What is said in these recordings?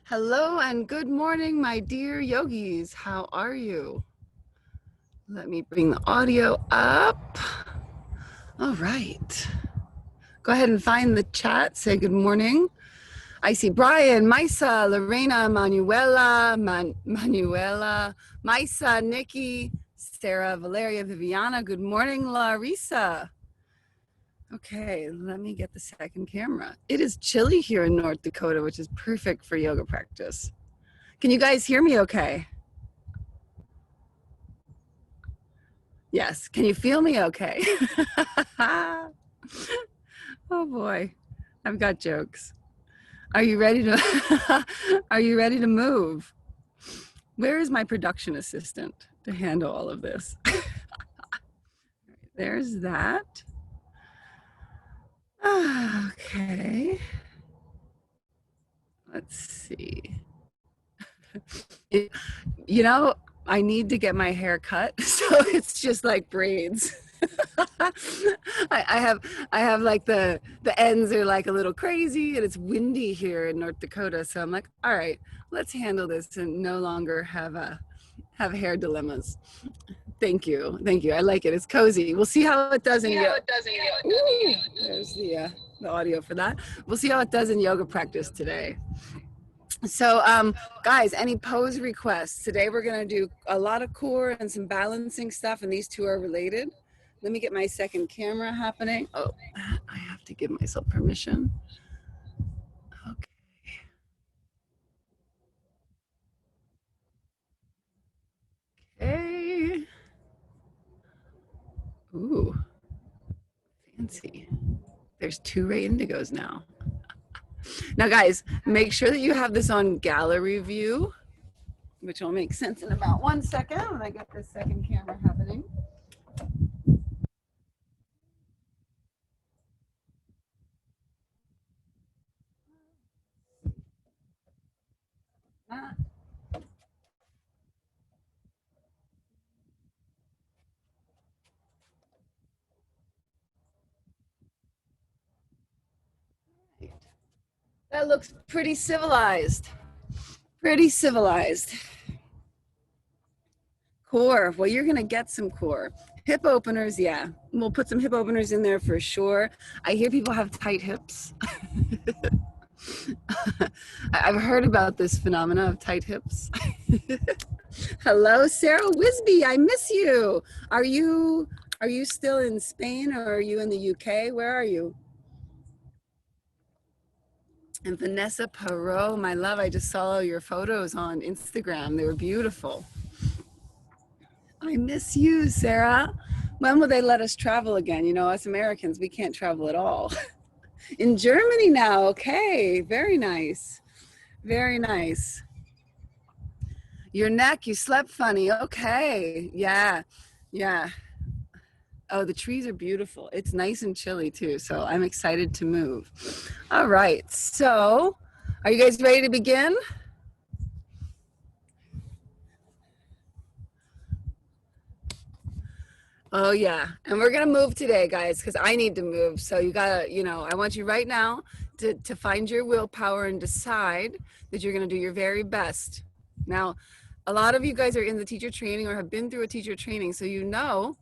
Hello and good morning, my dear yogis. How are you? Let me bring the audio up. All right. Go ahead and find the chat. Say good morning. I see Brian, Maisa, Lorena, Manuela, Maisa, Nikki, Sarah, Valeria, Viviana. Good morning, Larissa. Okay, let me get the second camera. It is chilly here in North Dakota, which is perfect for yoga practice. Can you guys hear me okay? Yes. Can you feel me okay? Oh boy. I've got jokes. Are you ready to Are you ready to move? Where is my production assistant to handle all of this? There's that. Okay. Let's see. You know, I need to get my hair cut, so it's just like braids. I have like the ends are like a little crazy, and it's windy here in North Dakota. So I'm like, all right, let's handle this and no longer have hair dilemmas. Thank you, thank you. I like it. It's cozy. We'll see how it does in yoga. There's the audio for that. We'll see how it does in yoga practice today. So guys, any pose requests? Today we're gonna do a lot of core and some balancing stuff, and these two are related. Let me get my second camera happening. Oh, I have to give myself permission. Okay. Ooh, fancy. There's two Ray Indigos now. Now guys, make sure that you have this on gallery view, which will make sense in about 1 second when I get this second camera happening. That looks pretty civilized. Pretty civilized. Core. Well, you're going to get some core. Hip openers, yeah. We'll put some hip openers in there for sure. I hear people have tight hips. I've heard about this phenomena of tight hips. Hello, Sarah Wisby. I miss you. Are you still in Spain or are you in the UK? Where are you? And Vanessa Perot, my love, I just saw your photos on Instagram. They were beautiful. I miss you, Sarah. When will they let us travel again? You know, us Americans, we can't travel at all. In Germany now, okay. Very nice. Very nice. Your neck, you slept funny. Okay. Yeah. Yeah. Oh, the trees are beautiful. It's nice and chilly too. So I'm excited to move. All right. So are you guys ready to begin? Oh yeah. And we're going to move today, guys, because I need to move. So you got to, you know, I want you right now to find your willpower and decide that you're going to do your very best. Now, a lot of you guys are in the teacher training or have been through a teacher training. So you know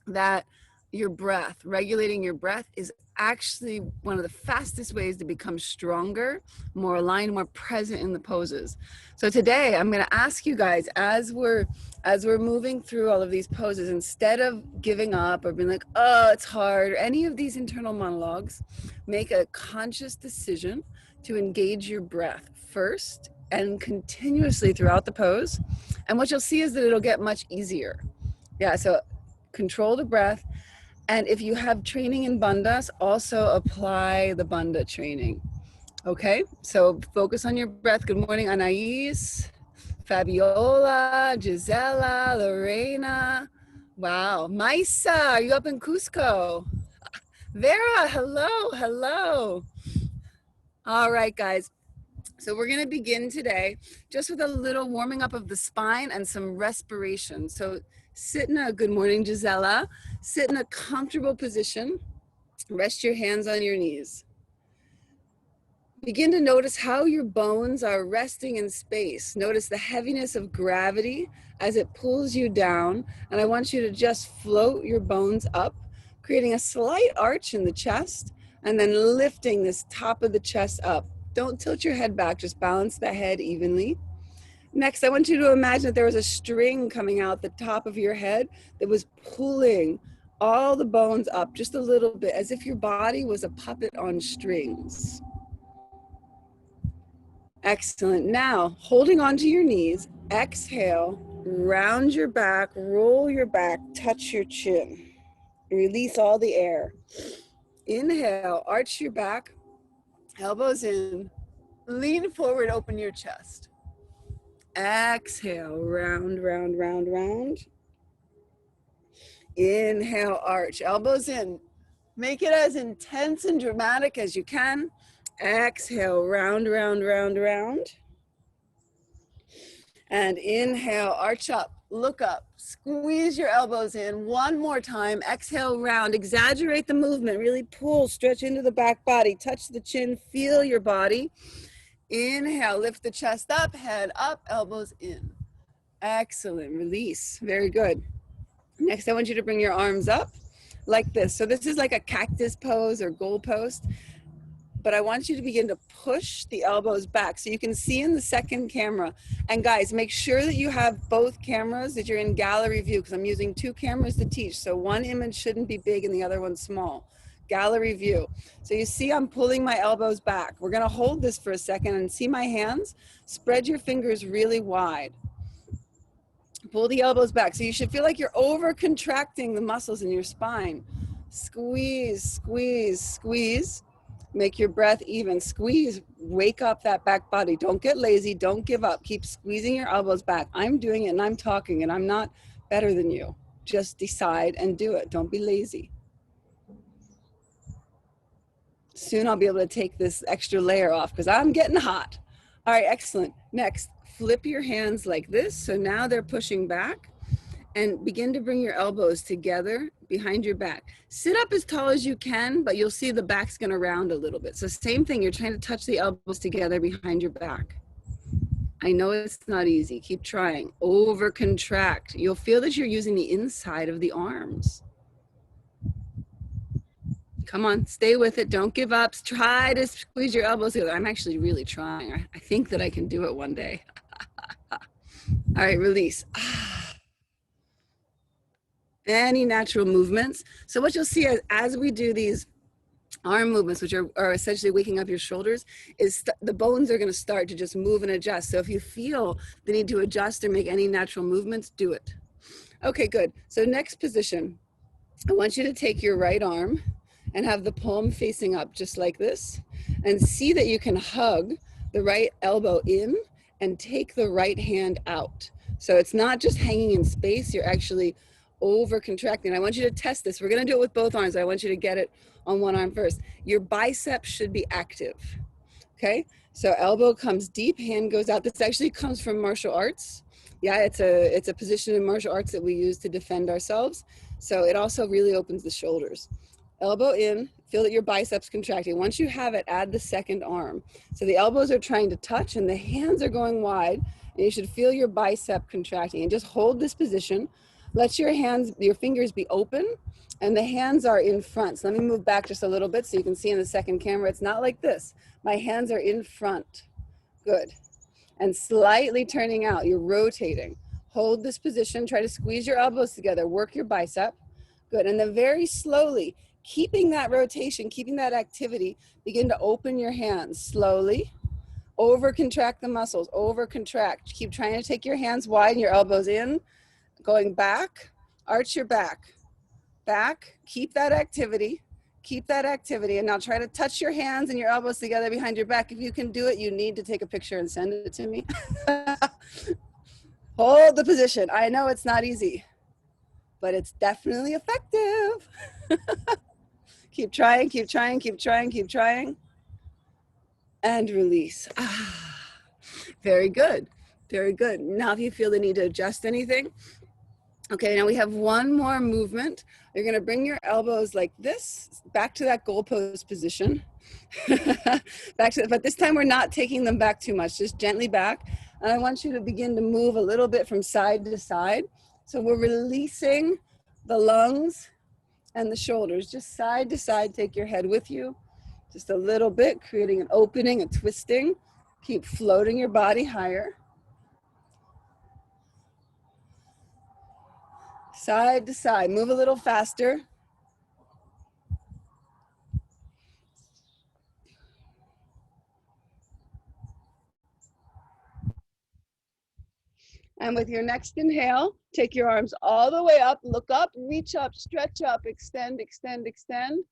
that your breath, regulating your breath is actually one of the fastest ways to become stronger, more aligned, more present in the poses. So today I'm going to ask you guys, as we're moving through all of these poses, instead of giving up or being like, oh, it's hard, or any of these internal monologues, make a conscious decision to engage your breath first and continuously throughout the pose. And what you'll see is that it'll get much easier. Yeah, so control the breath. And if you have training in bandhas, also apply the bandha training. Okay, so focus on your breath. Good morning, Anais, Fabiola, Gisela, Lorena. Wow, Maisa, are you up in Cusco? Vera, hello, hello. All right, guys. So we're going to begin today just with a little warming up of the spine and some respiration. So sit in a, good morning, Gisela. Sit in a comfortable position. Rest your hands on your knees. Begin to notice how your bones are resting in space. Notice the heaviness of gravity as it pulls you down. And I want you to just float your bones up, creating a slight arch in the chest, and then lifting this top of the chest up. Don't tilt your head back, just balance the head evenly. Next, I want you to imagine that there was a string coming out the top of your head that was pulling all the bones up just a little bit, as if your body was a puppet on strings. Excellent. Now, holding onto your knees, exhale, round your back, roll your back, touch your chin. Release all the air. Inhale, arch your back, elbows in, lean forward, open your chest. Exhale, round, round, round, round. Inhale, arch, elbows in. Make it as intense and dramatic as you can. Exhale, round, round, round, round. And inhale, arch up, look up, squeeze your elbows in. One more time, exhale, round, exaggerate the movement, really pull, stretch into the back body, touch the chin, feel your body. Inhale, lift the chest up, head up, elbows in. Excellent, release, very good. Next, I want you to bring your arms up like this. So this is like a cactus pose or goal post, but I want you to begin to push the elbows back so you can see in the second camera. And guys, make sure that you have both cameras, that you're in gallery view, because I'm using two cameras to teach. So one image shouldn't be big and the other one small. Gallery view. So you see I'm pulling my elbows back. We're gonna hold this for a second and see my hands. Spread your fingers really wide. Pull the elbows back. So you should feel like you're over contracting the muscles in your spine. Squeeze, squeeze, squeeze. Make your breath even. Squeeze, wake up that back body. Don't get lazy, don't give up. Keep squeezing your elbows back. I'm doing it and I'm talking and I'm not better than you. Just decide and do it. Don't be lazy. Soon I'll be able to take this extra layer off because I'm getting hot. All right, excellent. Next, flip your hands like this. So now they're pushing back, and begin to bring your elbows together behind your back. Sit up as tall as you can, but you'll see the back's gonna round a little bit. So same thing, you're trying to touch the elbows together behind your back. I know it's not easy, keep trying. Over contract. You'll feel that you're using the inside of the arms. Come on, stay with it, don't give up. Try to squeeze your elbows together. I'm actually really trying. I think that I can do it one day. All right, release. Any natural movements. So what you'll see as we do these arm movements, which are essentially waking up your shoulders, is the bones are gonna start to just move and adjust. So if you feel the need to adjust or make any natural movements, do it. Okay, good. So next position, I want you to take your right arm and have the palm facing up just like this, and see that you can hug the right elbow in and take the right hand out. So it's not just hanging in space, you're actually over contracting. I want you to test this. We're gonna do it with both arms. I want you to get it on one arm first. Your biceps should be active, okay? So elbow comes deep, hand goes out. This actually comes from martial arts. Yeah, it's a position in martial arts that we use to defend ourselves. So it also really opens the shoulders. Elbow in, feel that your biceps contracting. Once you have it, add the second arm. So the elbows are trying to touch and the hands are going wide, and you should feel your bicep contracting. And just hold this position. Let your fingers be open, and the hands are in front. So let me move back just a little bit so you can see in the second camera. It's not like this. My hands are in front. Good. And slightly turning out, you're rotating. Hold this position, try to squeeze your elbows together, work your bicep. Good, and then very slowly, keeping that rotation, keeping that activity, begin to open your hands slowly. Over contract the muscles, over contract. Keep trying to take your hands wide and your elbows in. Going back, arch your back. Back, keep that activity. Keep that activity, and now try to touch your hands and your elbows together behind your back. If you can do it, you need to take a picture and send it to me. Hold the position. I know it's not easy, but it's definitely effective. Keep trying, keep trying, keep trying, keep trying. And release. Very good, very good. Now if you feel the need to adjust anything. Okay, now we have one more movement. You're gonna bring your elbows like this, back to that goalpost position. Back to, but this time we're not taking them back too much, just gently back. And I want you to begin to move a little bit from side to side. So we're releasing the lungs and the shoulders, just side to side. Take your head with you just a little bit, creating an opening, a twisting. Keep floating your body higher. Side to side, move a little faster. And with your next inhale, take your arms all the way up, look up, reach up, stretch up, extend, extend, extend.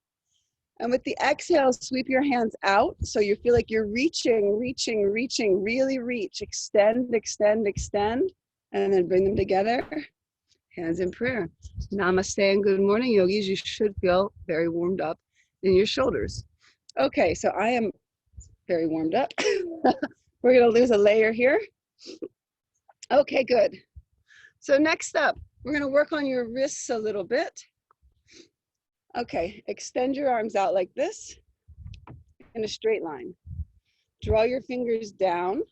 And with the exhale, sweep your hands out. So you feel like you're reaching, reaching, reaching, really reach, extend, extend, extend, and then bring them together. Hands in prayer. Namaste and good morning, yogis. You should feel very warmed up in your shoulders. Okay, so I am very warmed up. We're gonna lose a layer here. Okay, good. So next up, we're gonna work on your wrists a little bit. Okay, extend your arms out like this in a straight line. Draw your fingers down.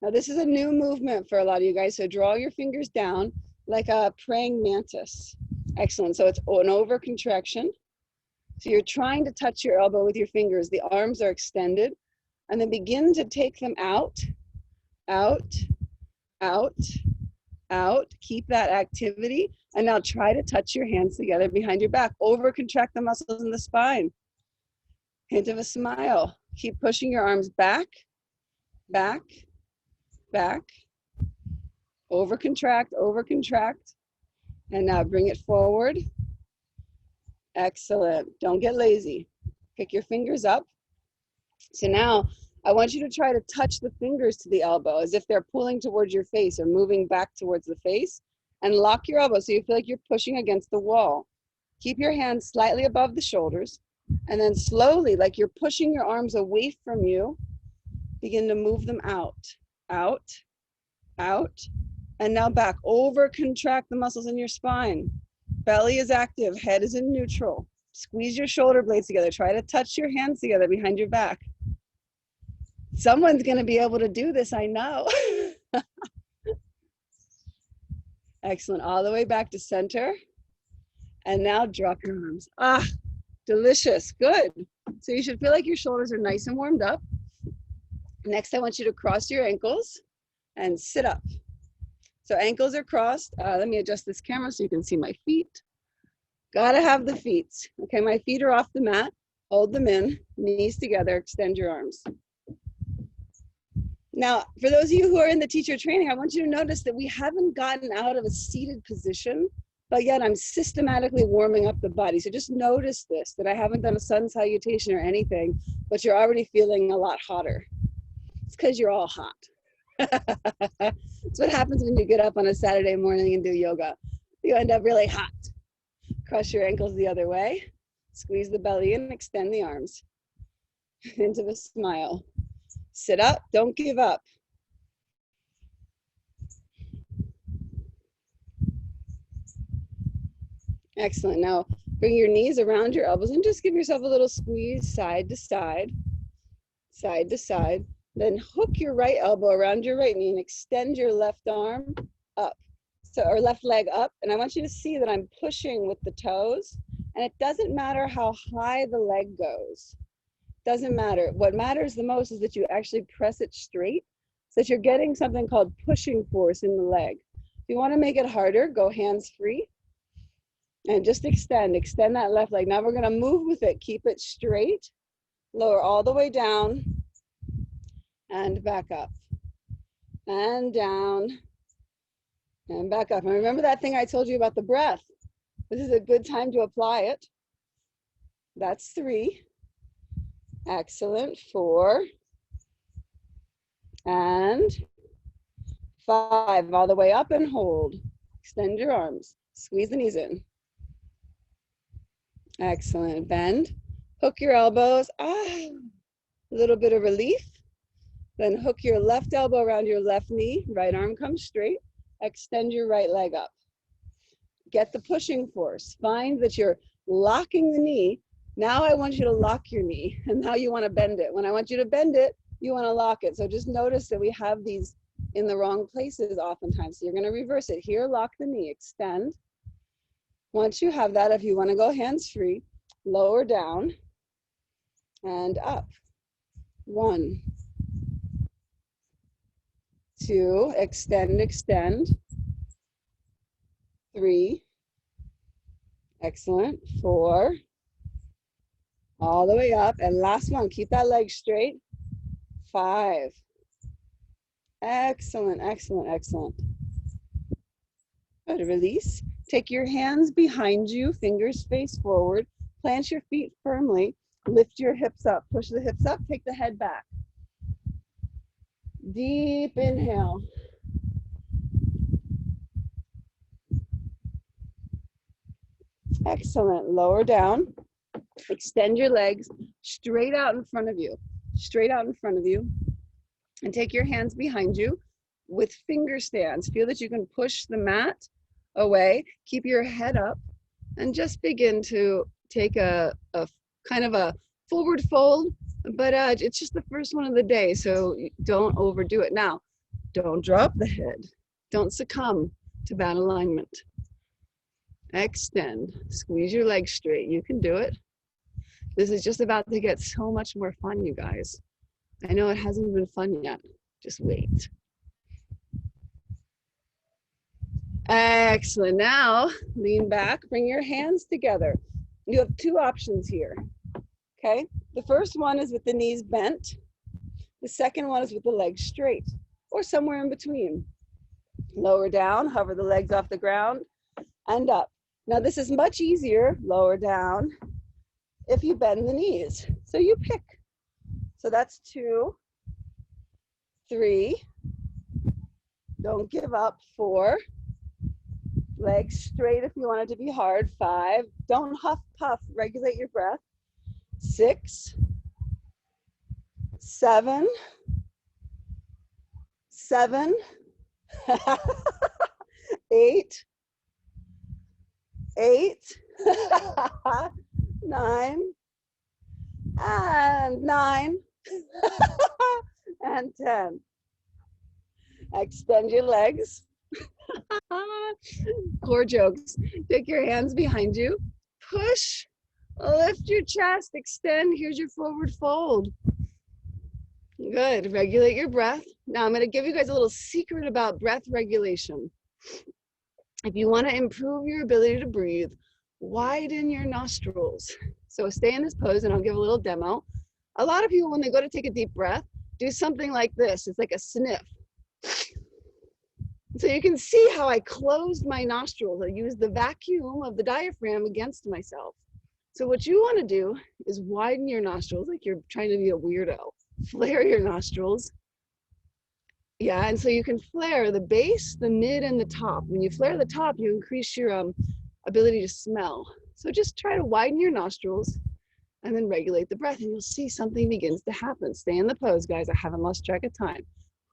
Now this is a new movement for a lot of you guys, so draw your fingers down like a praying mantis. Excellent, so it's an over contraction. So you're trying to touch your elbow with your fingers. The arms are extended, and then begin to take them out, out, out, out. Keep that activity. And now try to touch your hands together behind your back. Over contract the muscles in the spine. Hint of a smile. Keep pushing your arms back, back, back. Over contract, over contract. And now bring it forward. Excellent. Don't get lazy. Pick your fingers up. So now I want you to try to touch the fingers to the elbow as if they're pulling towards your face or moving back towards the face. And lock your elbow so you feel like you're pushing against the wall. Keep your hands slightly above the shoulders. And then slowly, like you're pushing your arms away from you, begin to move them out, out, out. And now back. Over contract the muscles in your spine. Belly is active, head is in neutral. Squeeze your shoulder blades together. Try to touch your hands together behind your back. Someone's going to be able to do this, I know. Excellent. All the way back to center. And now drop your arms. Ah, delicious. Good. So you should feel like your shoulders are nice and warmed up. Next, I want you to cross your ankles and sit up. So ankles are crossed. Let me adjust this camera so you can see my feet. Gotta have the feet. Okay, my feet are off the mat. Hold them in, knees together, extend your arms. Now, for those of you who are in the teacher training, I want you to notice that we haven't gotten out of a seated position, but yet I'm systematically warming up the body. So just notice this, that I haven't done a sun salutation or anything, but you're already feeling a lot hotter. It's because you're all hot. That's what happens when you get up on a Saturday morning and do yoga. You end up really hot. Cross your ankles the other way. Squeeze the belly in, extend the arms. Into the smile. Sit up, don't give up. Excellent. Now bring your knees around your elbows and just give yourself a little squeeze side to side, side to side. Then hook your right elbow around your right knee and extend your left arm up. So, or left leg up. And I want you to see that I'm pushing with the toes. And it doesn't matter how high the leg goes. Doesn't matter. What matters the most is that you actually press it straight so that you're getting something called pushing force in the leg. If you want to make it harder, go hands free and just extend that left leg. Now we're going to move with it. Keep it straight, lower all the way down and back up and down and back up. And remember that thing I told you about the breath. This is a good time to apply it. That's 3. Excellent. 4 and 5. All the way up and hold. Extend your arms. Squeeze the knees in. Excellent. Bend. Hook your elbows. A little bit of relief. Then hook your left elbow around your left knee. Right arm comes straight. Extend your right leg up. Get the pushing force. Find that you're locking the knee, Now I want you to lock your knee, and now you want to bend it. When I want you to bend it, you want to lock it. So just notice that we have these in the wrong places oftentimes. So you're going to reverse it. Here, lock the knee, extend. Once you have that, if you want to go hands-free, lower down and up. 1, 2, extend, extend. 3, excellent. 4, all the way up. And last one, keep that leg straight. 5, excellent, excellent, excellent. Good, release. Take your hands behind you, fingers face forward. Plant your feet firmly. Lift your hips up. Push the hips up. Take the head back. Deep inhale. Excellent. Lower down. Extend your legs straight out in front of you. Straight out in front of you. And take your hands behind you with finger stands. Feel that you can push the mat away. Keep your head up and just begin to take a kind of a forward fold, but it's just the first one of the day, so don't overdo it. Now, don't drop the head. Don't succumb to bad alignment. Extend, squeeze your legs straight. You can do it. This is just about to get so much more fun, you guys. I know it hasn't been fun yet. Just wait. Excellent. Now, lean back, bring your hands together. You have 2 options here, okay? The first one is with the knees bent. The second one is with the legs straight, or somewhere in between. Lower down, hover the legs off the ground, and up. Now this is much easier, lower down, if you bend the knees. So you pick. So that's 2, 3, don't give up, 4, legs straight if you want it to be hard, 5, don't huff puff, regulate your breath, 6, 7, 8, 9, and 9, and 10. Extend your legs. Core jokes. Take your hands behind you. Push. Lift your chest. Extend. Here's your forward fold. Good. Regulate your breath. Now I'm going to give you guys a little secret about breath regulation. If you want to improve your ability to breathe, widen your nostrils. So stay in this pose and I'll give a little demo. A lot of people, when they go to take a deep breath, do something like this. It's like a sniff. So you can see how I closed my nostrils. I used the vacuum of the diaphragm against myself. So what you want to do is widen your nostrils like you're trying to be a weirdo. Flare your nostrils. Yeah, and so you can flare the base, the mid, and the top. When you flare the top, you increase your ability to smell. So just try to widen your nostrils and then regulate the breath, and you'll see something begins to happen. Stay in the pose, guys. I haven't lost track of time.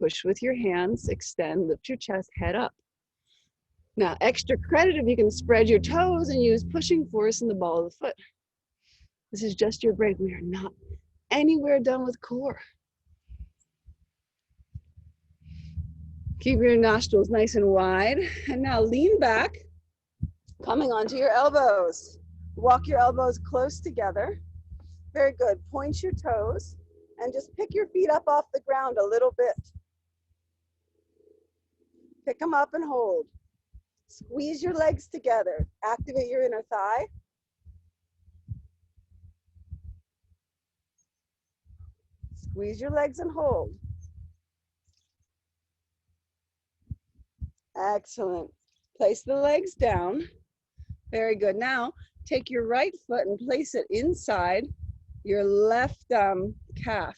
Push with your hands, extend, lift your chest, head up. Now, extra credit if you can spread your toes and use pushing force in the ball of the foot. This is just your break. We are not anywhere done with core. Keep your nostrils nice and wide. And now lean back, coming onto your elbows. Walk your elbows close together. Very good. Point your toes and just pick your feet up off the ground a little bit. Pick them up and hold. Squeeze your legs together. Activate your inner thigh. Squeeze your legs and hold. Excellent. Place the legs down. Very good. Now, take your right foot and place it inside your left calf.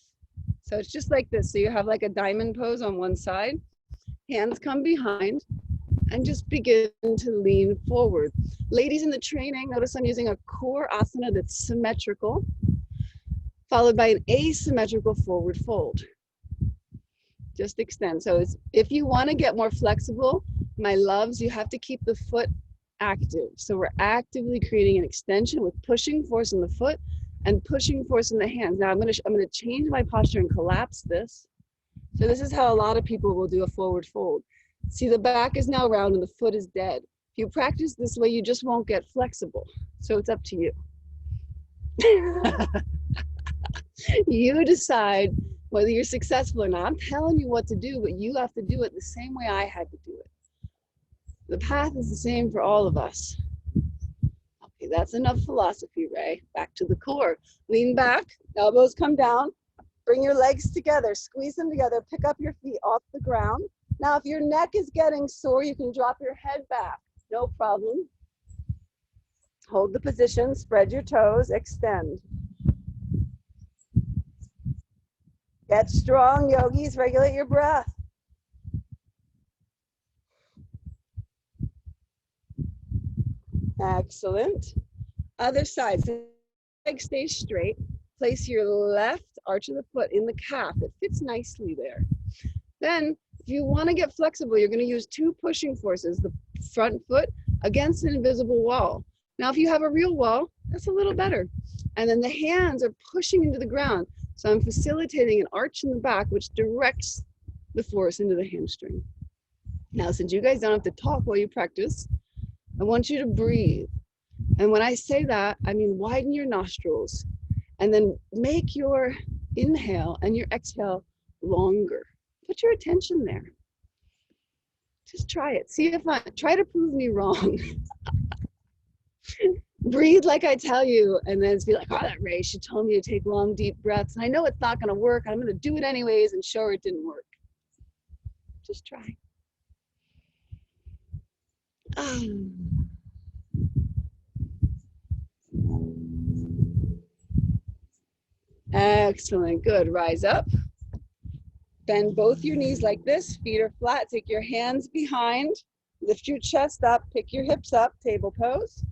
So it's just like this. So you have like a diamond pose on one side. Hands come behind and just begin to lean forward. Ladies in the training, notice I'm using a core asana that's symmetrical, followed by an asymmetrical forward fold. Just extend. So if you want to get more flexible, my loves, you have to keep the foot active. So we're actively creating an extension with pushing force in the foot and pushing force in the hands. Now I'm gonna change my posture and collapse this. So this is how a lot of people will do a forward fold. See, the back is now round and the foot is dead. If you practice this way, you just won't get flexible. So it's up to you. You decide whether you're successful or not. I'm telling you what to do, but you have to do it the same way I had to do it. The path is the same for all of us. Okay, that's enough philosophy, Ray. Back to the core. Lean back, elbows come down, bring your legs together, squeeze them together, pick up your feet off the ground. Now, if your neck is getting sore, you can drop your head back, no problem. Hold the position, spread your toes, extend. Get strong, yogis, regulate your breath. Excellent. Other side, so leg stays straight. Place your left arch of the foot in the calf. It fits nicely there. Then, if you want to get flexible, you're going to use two pushing forces, the front foot against an invisible wall. Now, if you have a real wall, that's a little better. And then the hands are pushing into the ground. So I'm facilitating an arch in the back, which directs the force into the hamstring. Now, since you guys don't have to talk while you practice, I want you to breathe. And when I say that, I mean widen your nostrils and then make your inhale and your exhale longer. Put your attention there. Just try it. See if try to prove me wrong. Breathe like I tell you, and then be like, oh, that Ray, she told me to take long, deep breaths. And I know it's not going to work. I'm going to do it anyways and show her it didn't work. Just try. Excellent. Good. Rise up. Bend both your knees like this. Feet are flat. Take your hands behind. Lift your chest up. Pick your hips up. Table pose.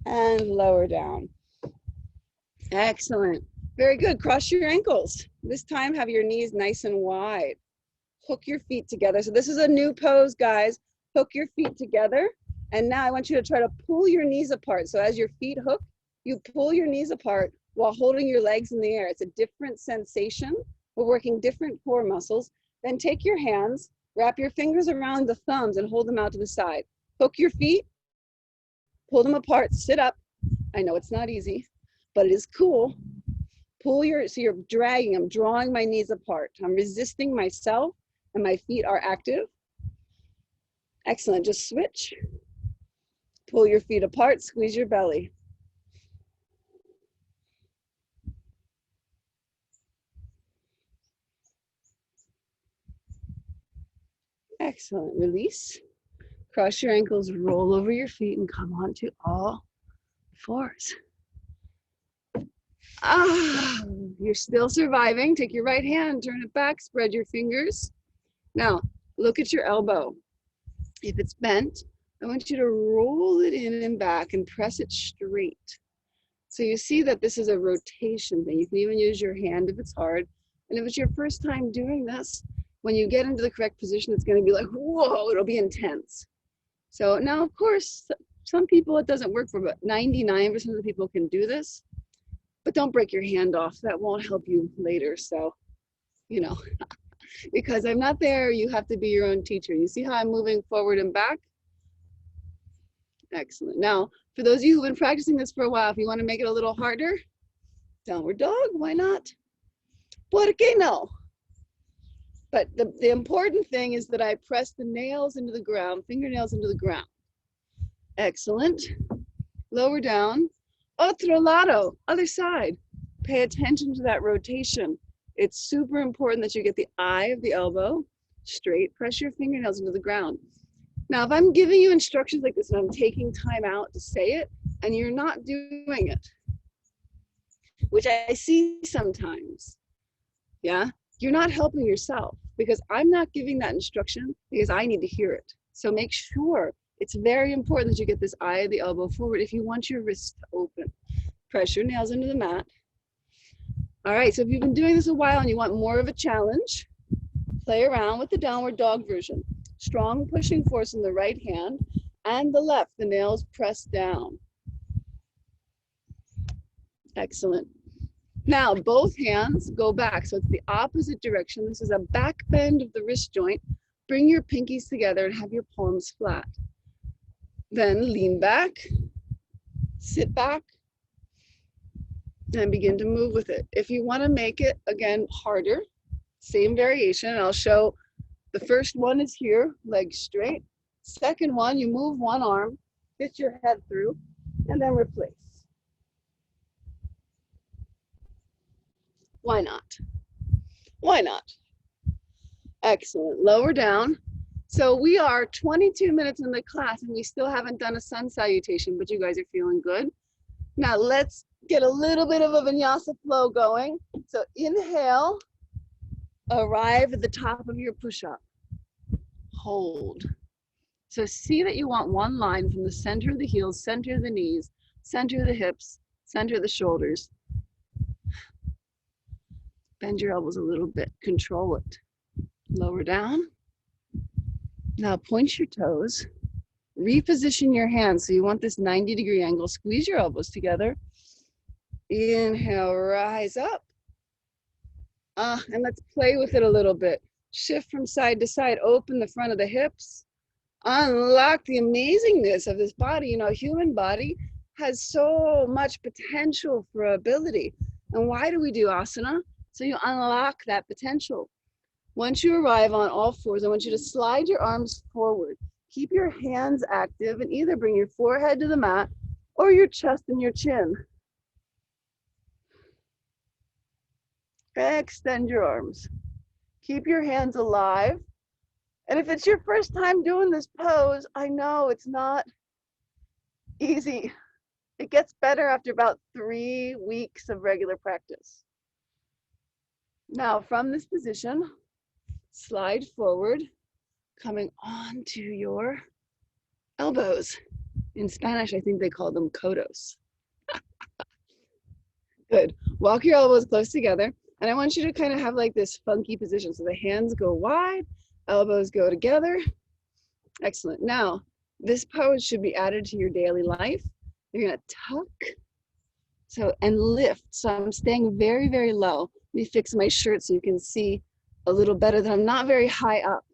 And lower down. Excellent. Very good. Cross your ankles. This time have your knees nice and wide. Hook your feet together. So this is a new pose, guys. Hook your feet together. And now I want you to try to pull your knees apart. So as your feet hook, you pull your knees apart while holding your legs in the air. It's a different sensation. We're working different core muscles. Then take your hands, wrap your fingers around the thumbs and hold them out to the side. Hook your feet, pull them apart, sit up. I know it's not easy, but it is cool. So you're dragging, I'm drawing my knees apart. I'm resisting myself and my feet are active. Excellent, just switch. Pull your feet apart, squeeze your belly. Excellent, release. Cross your ankles, roll over your feet and come onto all fours. You're still surviving. Take your right hand, turn it back, spread your fingers. Now, look at your elbow. If it's bent, I want you to roll it in and back and press it straight. So you see that this is a rotation thing. You can even use your hand if it's hard. And if it's your first time doing this, when you get into the correct position, it's going to be like, whoa, it'll be intense. So now, of course, some people it doesn't work for, but 99% of the people can do this. But don't break your hand off. That won't help you later. So, you know, because I'm not there, you have to be your own teacher. You see how I'm moving forward and back? Excellent. Now, for those of you who've been practicing this for a while, if you want to make it a little harder, downward dog, why not? ¿Por qué no? But the important thing is that I press the nails into the ground, fingernails into the ground. Excellent. Lower down. Otro lado, other side. Pay attention to that rotation. It's super important that you get the eye of the elbow straight. Press your fingernails into the ground. Now, if I'm giving you instructions like this and I'm taking time out to say it and you're not doing it, which I see sometimes, yeah, you're not helping yourself because I'm not giving that instruction because I need to hear it. So make sure it's very important that you get this eye of the elbow forward if you want your wrist to open. Press your nails into the mat. All right, so if you've been doing this a while and you want more of a challenge, play around with the downward dog version. Strong pushing force in the right hand and the left, the nails pressed down. Excellent. Now, both hands go back, so it's the opposite direction. This is a back bend of the wrist joint. Bring your pinkies together and have your palms flat. Then lean back, sit back, and begin to move with it. If you want to make it, again, harder, same variation. I'll show the first one is here, legs straight. Second one, you move one arm, fit your head through, and then replace. Why not? Why not? Excellent. Lower down. So we are 22 minutes in the class and we still haven't done a sun salutation, but you guys are feeling good. Now let's get a little bit of a vinyasa flow going. So inhale, arrive at the top of your push-up. Hold. So see that you want one line from the center of the heels, center of the knees, center of the hips, center of the shoulders. Bend your elbows a little bit, control it. Lower down. Now point your toes, reposition your hands. So you want this 90-degree angle, squeeze your elbows together. Inhale, rise up. And let's play with it a little bit. Shift from side to side, open the front of the hips. Unlock the amazingness of this body. You know, human body has so much potential for ability. And why do we do asana? So you unlock that potential. Once you arrive on all fours, I want you to slide your arms forward. Keep your hands active and either bring your forehead to the mat or your chest and your chin. Extend your arms. Keep your hands alive. And if it's your first time doing this pose, I know it's not easy. It gets better after about 3 weeks of regular practice. Now from this position, slide forward, coming onto your elbows. In Spanish, I think they call them codos. Good. Walk your elbows close together. And I want you to kind of have like this funky position. So the hands go wide, elbows go together. Excellent. Now, this pose should be added to your daily life. You're gonna tuck, and lift. So I'm staying very, very low. Let me fix my shirt so you can see a little better that I'm not very high up.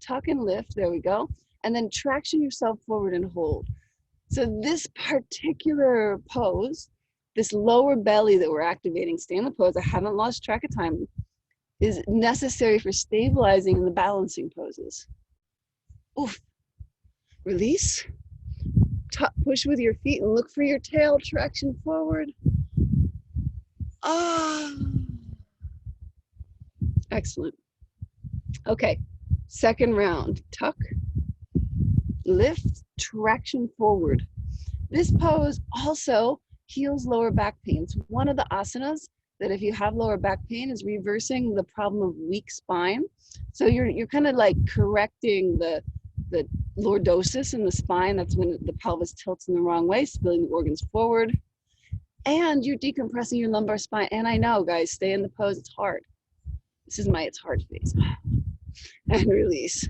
Tuck and lift, there we go. And then traction yourself forward and hold. So this particular pose, this lower belly that we're activating, stay in the pose, I haven't lost track of time, is necessary for stabilizing in the balancing poses. Oof. Release. Push with your feet and look for your tail, traction forward. Excellent. Okay, second round. Tuck, lift, traction forward. This pose also heals lower back pain. It's one of the asanas that if you have lower back pain is reversing the problem of weak spine. So you're kind of like correcting the lordosis in the spine. That's when the pelvis tilts in the wrong way, spilling the organs forward. And you're decompressing your lumbar spine. And I know, guys, stay in the pose, it's hard. This is my it's hard phase. And release.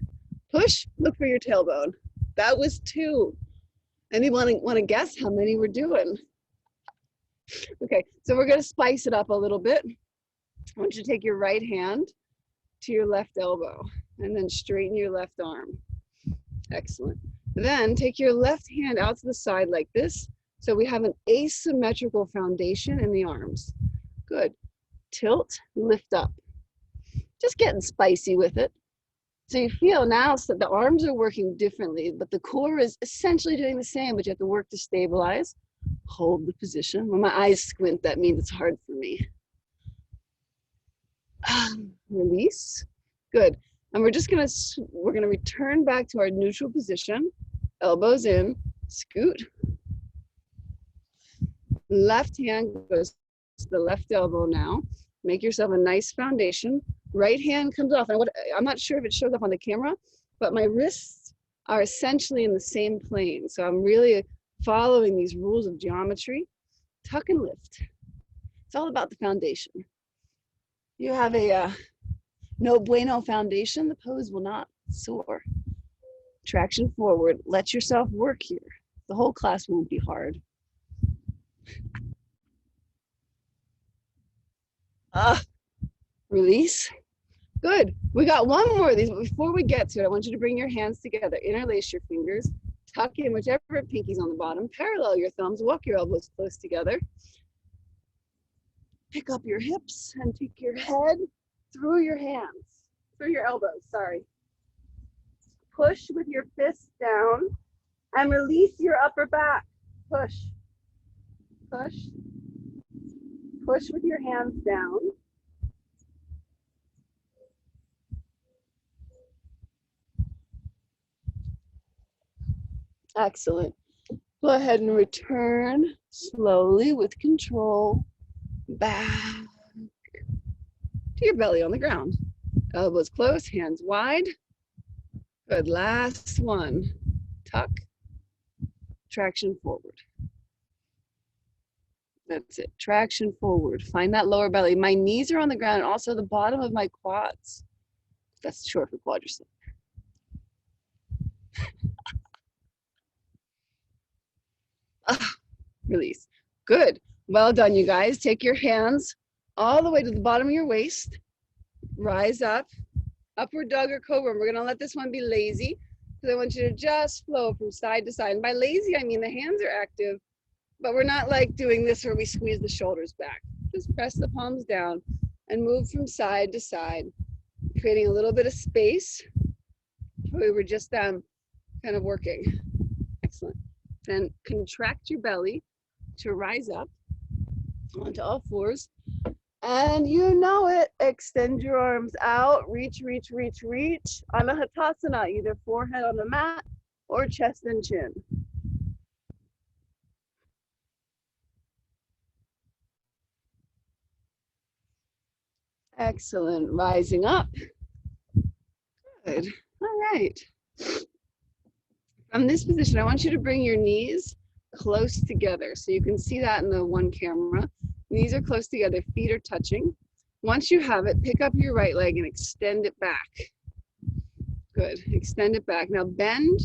Push, look for your tailbone. That was 2. Anyone want to guess how many we're doing? Okay, so we're gonna spice it up a little bit. I want you to take your right hand to your left elbow and then straighten your left arm. Excellent. Then take your left hand out to the side like this. So we have an asymmetrical foundation in the arms. Good. Tilt, lift up. Just getting spicy with it. So you feel now so the arms are working differently, but the core is essentially doing the same, but you have to work to stabilize. Hold the position. When my eyes squint, that means it's hard for me. Release. Good. And we're gonna return back to our neutral position. Elbows in, scoot. Left hand goes to the left elbow now. Make yourself a nice foundation. Right hand comes off. And I'm not sure if it shows up on the camera, but my wrists are essentially in the same plane. So I'm really following these rules of geometry. Tuck and lift. It's all about the foundation. You have a no bueno foundation, the pose will not soar. Traction forward. Let yourself work here. The whole class won't be hard. Release. Good. We got one more of these, but before we get to it, I want you to bring your hands together, interlace your fingers, tuck in whichever pinky's on the bottom, parallel your thumbs, walk your elbows close together. Pick up your hips and take your head through your hands, through your elbows, sorry. Push with your fists down and release your upper back. Push, push, push with your hands down. Excellent. Go ahead and return slowly with control back to your belly on the ground. Elbows close, hands wide. Good, last one. Tuck, traction forward. That's it, traction forward. Find that lower belly. My knees are on the ground, and also the bottom of my quads. That's short for quadricep. Release. Good. Well done, you guys. Take your hands all the way to the bottom of your waist. Rise up. Upward dog or cobra. We're going to let this one be lazy because I want you to just flow from side to side. And by lazy, I mean the hands are active, but we're not like doing this where we squeeze the shoulders back. Just press the palms down and move from side to side, creating a little bit of space. We were just kind of working. Excellent. Then contract your belly to rise up onto all fours. And you know it, extend your arms out, reach, reach, reach, reach. Anahatasana, either forehead on the mat or chest and chin. Excellent, rising up. Good, all right. From this position, I want you to bring your knees close together. So you can see that in the one camera. Knees are close together, feet are touching. Once you have it, pick up your right leg and extend it back. Good, extend it back. Now bend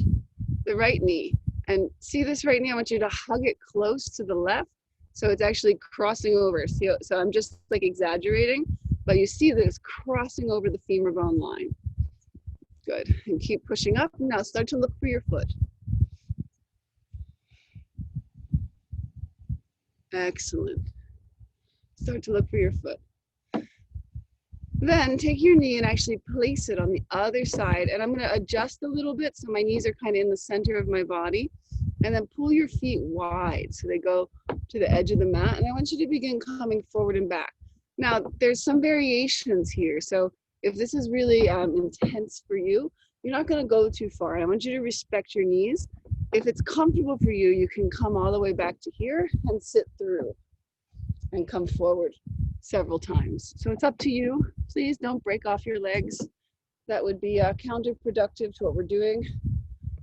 the right knee. And see this right knee, I want you to hug it close to the left. So it's actually crossing over. So I'm just like exaggerating, but you see this crossing over the femur bone line. Good, and keep pushing up. Now start to look for your foot. Excellent. Start to look for your foot. Then take your knee and actually place it on the other side. And I'm going to adjust a little bit so my knees are kind of in the center of my body. And then pull your feet wide so they go to the edge of the mat. And I want you to begin coming forward and back. Now, there's some variations here. So if this is really intense for you, you're not going to go too far. I want you to respect your knees. If it's comfortable for you, you can come all the way back to here and sit through and come forward several times. So it's up to you. Please don't break off your legs. That would be counterproductive to what we're doing.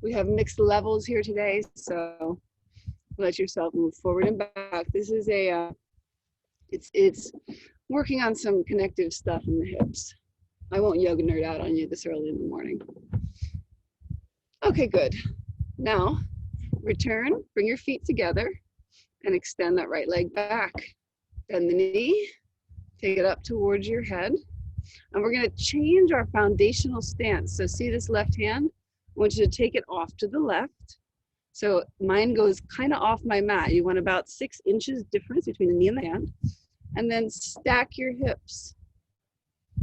We have mixed levels here today, so let yourself move forward and back. This is it's working on some connective stuff in the hips. I won't yoga nerd out on you this early in the morning. Okay, good. Now, return, bring your feet together and extend that right leg back. Bend the knee, take it up towards your head. And we're gonna change our foundational stance. So see this left hand? I want you to take it off to the left. So mine goes kind of off my mat. You want about 6 inches difference between the knee and the hand. And then stack your hips.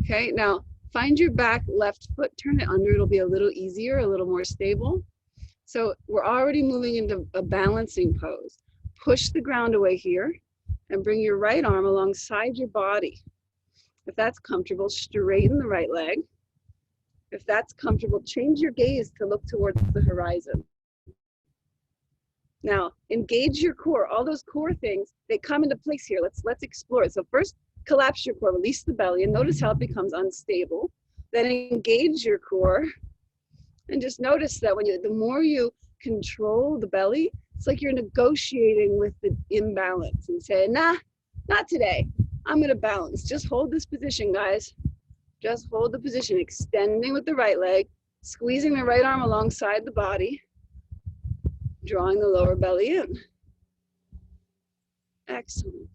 Okay, now find your back left foot, turn it under. It'll be a little easier, a little more stable. So we're already moving into a balancing pose. Push the ground away here and bring your right arm alongside your body. If that's comfortable, straighten the right leg. If that's comfortable, change your gaze to look towards the horizon. Now, engage your core. All those core things, they come into place here. Let's explore it. So first, collapse your core, release the belly, and notice how it becomes unstable. Then engage your core, and just notice that the more you control the belly, it's like you're negotiating with the imbalance and say, nah, Not today. I'm gonna balance. Just hold this position, guys. Just hold the position, extending with the right leg, squeezing the right arm alongside the body, drawing the lower belly in. Excellent.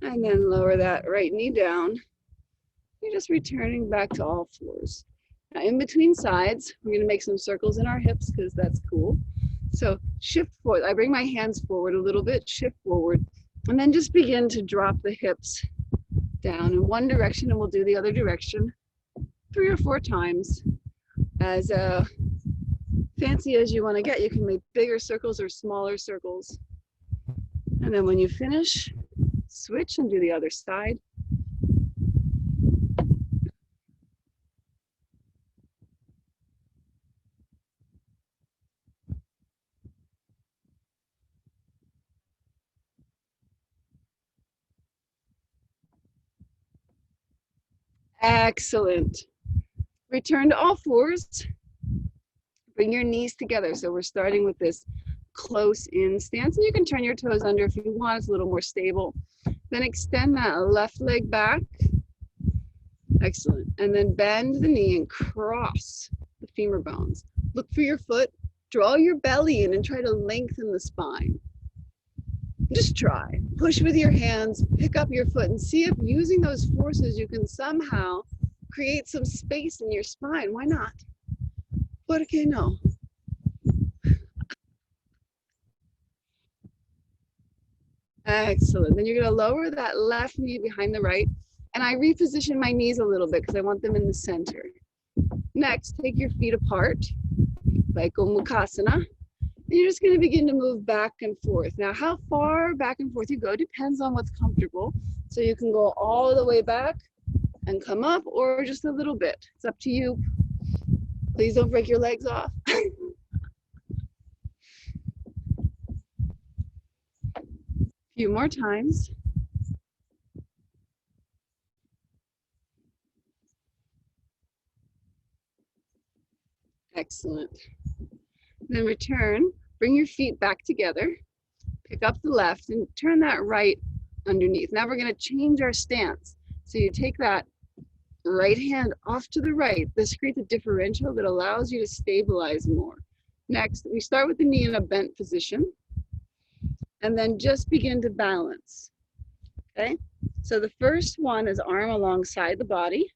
And then lower that right knee down. You're just returning back to all fours. Now in between sides, we're gonna make some circles in our hips because that's cool. So shift forward. I bring my hands forward a little bit, shift forward, and then just begin to drop the hips down in one direction, and we'll do the other direction 3 or 4 times. As fancy as you want to get, you can make bigger circles or smaller circles. And then when you finish, switch and do the other side. Excellent. Return to all fours. Bring your knees together. So we're starting with this close in stance, and you can turn your toes under if you want. It's a little more stable. Then extend that left leg back. Excellent. And then bend the knee and cross the femur bones. Look for your foot. Draw your belly in and try to lengthen the spine. Just try. Push with your hands, pick up your foot, and see if using those forces you can somehow create some space in your spine. Why not? ¿Por qué no? Excellent. Then you're going to lower that left knee behind the right. And I reposition my knees a little bit because I want them in the center. Next, take your feet apart, like Gomukhasana. And you're just going to begin to move back and forth. Now, how far back and forth you go depends on what's comfortable. So you can go all the way back and come up, or just a little bit. It's up to you. Please don't break your legs off. A few more times. Excellent. Then return, bring your feet back together, pick up the left and turn that right underneath. Now we're going to change our stance. So you take that right hand off to the right. This creates a differential that allows you to stabilize more. Next, we start with the knee in a bent position and then just begin to balance. Okay, so the first one is arm alongside the body.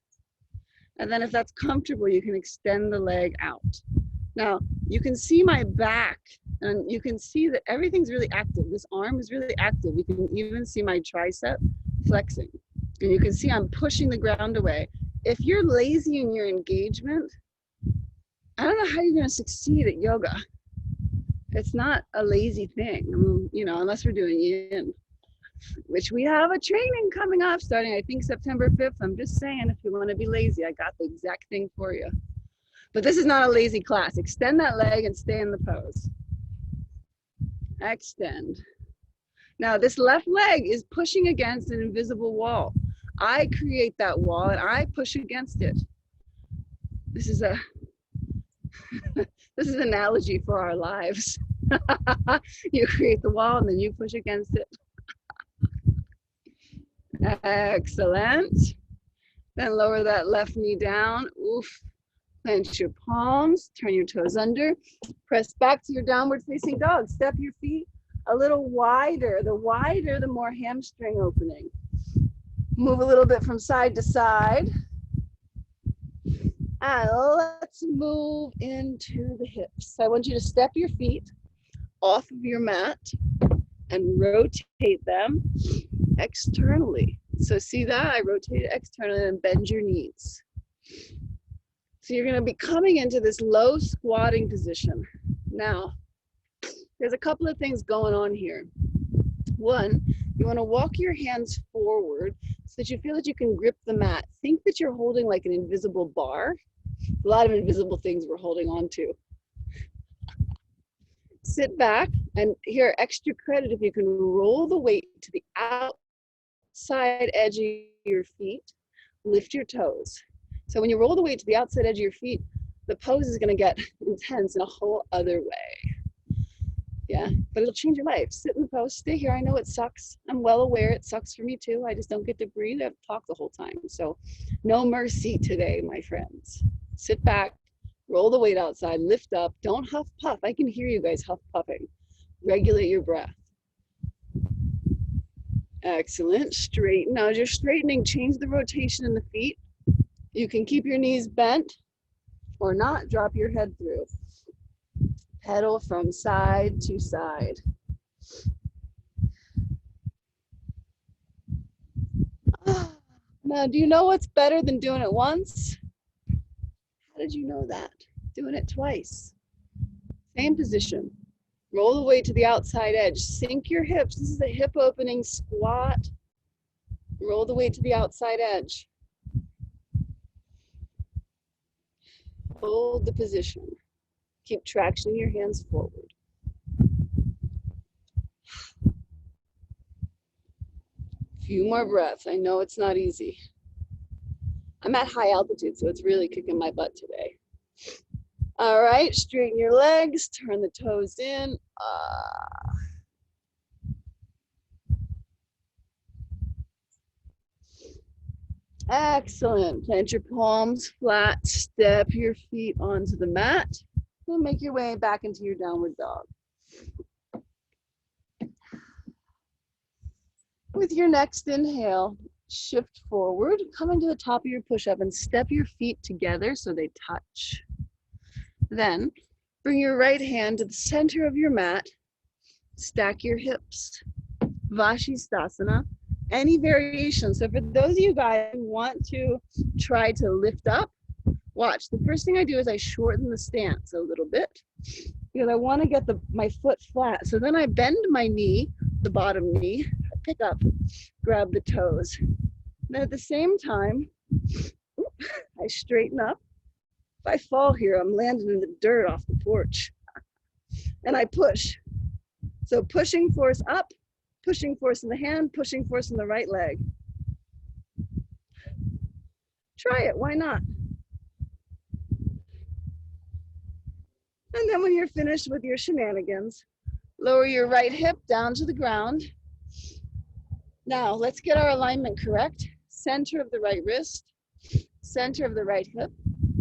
And then if that's comfortable, you can extend the leg out. Now, you can see my back and you can see that everything's really active. This arm is really active. You can even see my tricep flexing. And you can see I'm pushing the ground away. If you're lazy in your engagement, I don't know how you're going to succeed at yoga. It's not a lazy thing, I mean, you know, unless we're doing yin, which we have a training coming up starting, I think, September 5th. I'm just saying, if you want to be lazy, I got the exact thing for you. But this is not a lazy class. Extend that leg and stay in the pose. Extend. Now, this left leg is pushing against an invisible wall. I create that wall and I push against it. This is a this is an analogy for our lives. You create the wall and then you push against it. Excellent. Then lower that left knee down. Oof. Clench your palms, turn your toes under, press back to your downward facing dog. Step your feet a little wider. The wider, the more hamstring opening. Move a little bit from side to side. And let's move into the hips. I want you to step your feet off of your mat and rotate them externally. So see that? I rotate it externally and bend your knees. So you're going to be coming into this low squatting position. Now, there's a couple of things going on here. One, you want to walk your hands forward so that you feel that you can grip the mat. Think that you're holding like an invisible bar. A lot of invisible things we're holding on to. Sit back, and here, extra credit if you can roll the weight to the outside edge of your feet, lift your toes. So when you roll the weight to the outside edge of your feet, the pose is going to get intense in a whole other way. Yeah, but it'll change your life. Sit in the post, stay here. I know it sucks. I'm well aware it sucks for me too. I just don't get to breathe. I have to talk the whole time. So no mercy today, my friends. Sit back, roll the weight outside, lift up. Don't huff puff. I can hear you guys huff puffing. Regulate your breath. Excellent. Straighten. Now as you're straightening, change the rotation in the feet. You can keep your knees bent or not. Drop your head through. Pedal from side to side. Now, do you know what's better than doing it once? How did you know that? Doing it twice. Same position. Roll the weight to the outside edge. Sink your hips. This is a hip opening squat. Roll the weight to the outside edge. Hold the position. Keep tractioning your hands forward. Few more breaths. I know it's not easy. I'm at high altitude, so it's really kicking my butt today. All right, straighten your legs, turn the toes in. Excellent. Plant your palms flat, step your feet onto the mat, and make your way back into your downward dog. With your next inhale, shift forward, come into the top of your push-up and step your feet together so they touch. Then bring your right hand to the center of your mat, stack your hips, Vashisthasana, any variation. So for those of you guys who want to try to lift up, watch. The first thing I do is I shorten the stance a little bit because I want to get my foot flat. So then I bend my knee, the bottom knee, pick up, grab the toes. Then at the same time, I straighten up. If I fall here, I'm landing in the dirt off the porch. And I push. So pushing force up, pushing force in the hand, pushing force in the right leg. Try it, why not? And then when you're finished with your shenanigans, lower your right hip down to the ground. Now let's get our alignment correct. Center of the right wrist, center of the right hip,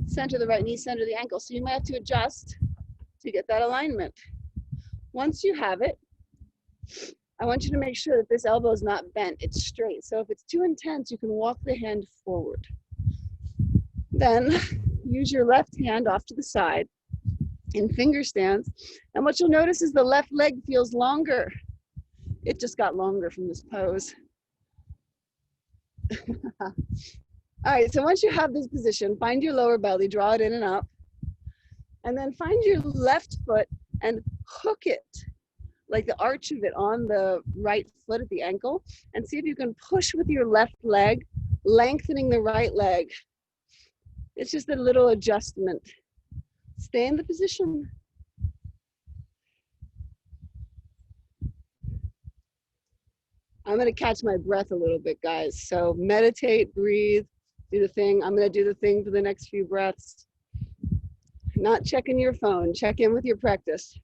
center of the right knee, center of the ankle. So you might have to adjust to get that alignment. Once you have it, I want you to make sure that this elbow is not bent, it's straight. So if it's too intense, you can walk the hand forward. Then use your left hand off to the side in finger stance. And what you'll notice is the left leg feels longer. It just got longer from this pose. All right, so once you have this position, find your lower belly, draw it in and up, and then find your left foot and hook it, like the arch of it on the right foot at the ankle, and see if you can push with your left leg, lengthening the right leg. It's just a little adjustment. Stay in the position. I'm gonna catch my breath a little bit, guys. So meditate, breathe, do the thing. I'm gonna do the thing for the next few breaths. Not checking your phone, check in with your practice.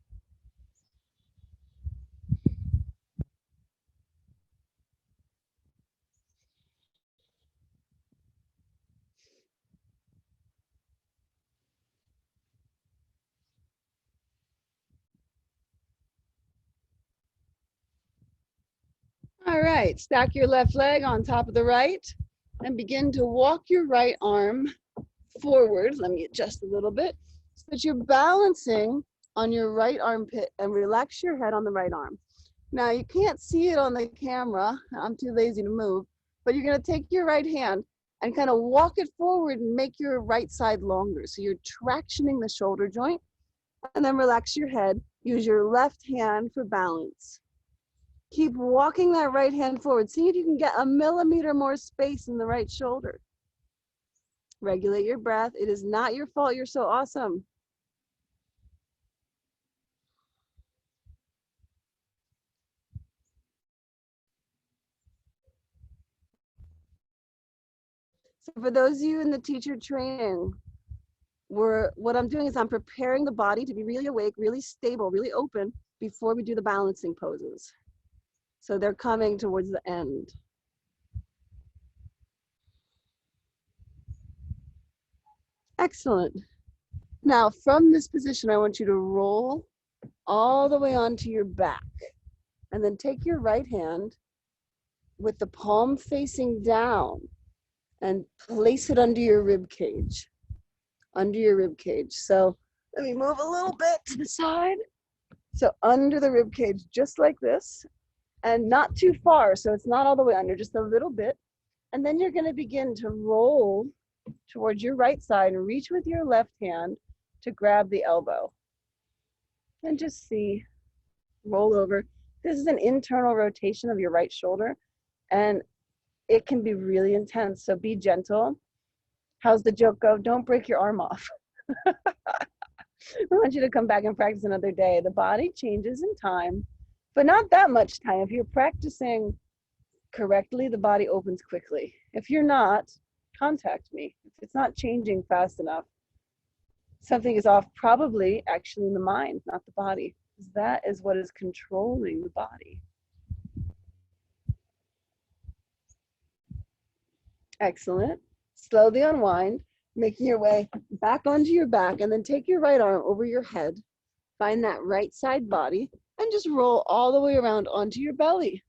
All right, stack your left leg on top of the right and begin to walk your right arm forward. Let me adjust a little bit so that you're balancing on your right armpit and relax your head on the right arm. Now you can't see it on the camera. I'm too lazy to move, but you're gonna take your right hand and kind of walk it forward and make your right side longer. So you're tractioning the shoulder joint and then relax your head. Use your left hand for balance. Keep walking that right hand forward. See if you can get a millimeter more space in the right shoulder. Regulate your breath. It is not your fault. You're so awesome. So for those of you in the teacher training, what I'm doing is I'm preparing the body to be really awake, really stable, really open, before we do the balancing poses. So they're coming towards the end. Excellent. Now from this position, I want you to roll all the way onto your back, and then take your right hand with the palm facing down and place it under your rib cage. Under your rib cage. So let me move a little bit to the side. So under the rib cage, just like this, and not too far. So it's not all the way under, just a little bit. And then you're going to begin to roll towards your right side and reach with your left hand to grab the elbow. And just see, roll over. This is an internal rotation of your right shoulder, and it can be really intense. So be gentle. How's the joke go? Don't break your arm off. I want you to come back and practice another day. The body changes in time, but not that much time. If you're practicing correctly, the body opens quickly. If you're not, contact me. If it's not changing fast enough, something is off, probably actually in the mind, not the body. That is what is controlling the body. Excellent. Slowly unwind, making your way back onto your back, and then take your right arm over your head. Find that right side body and just roll all the way around onto your belly.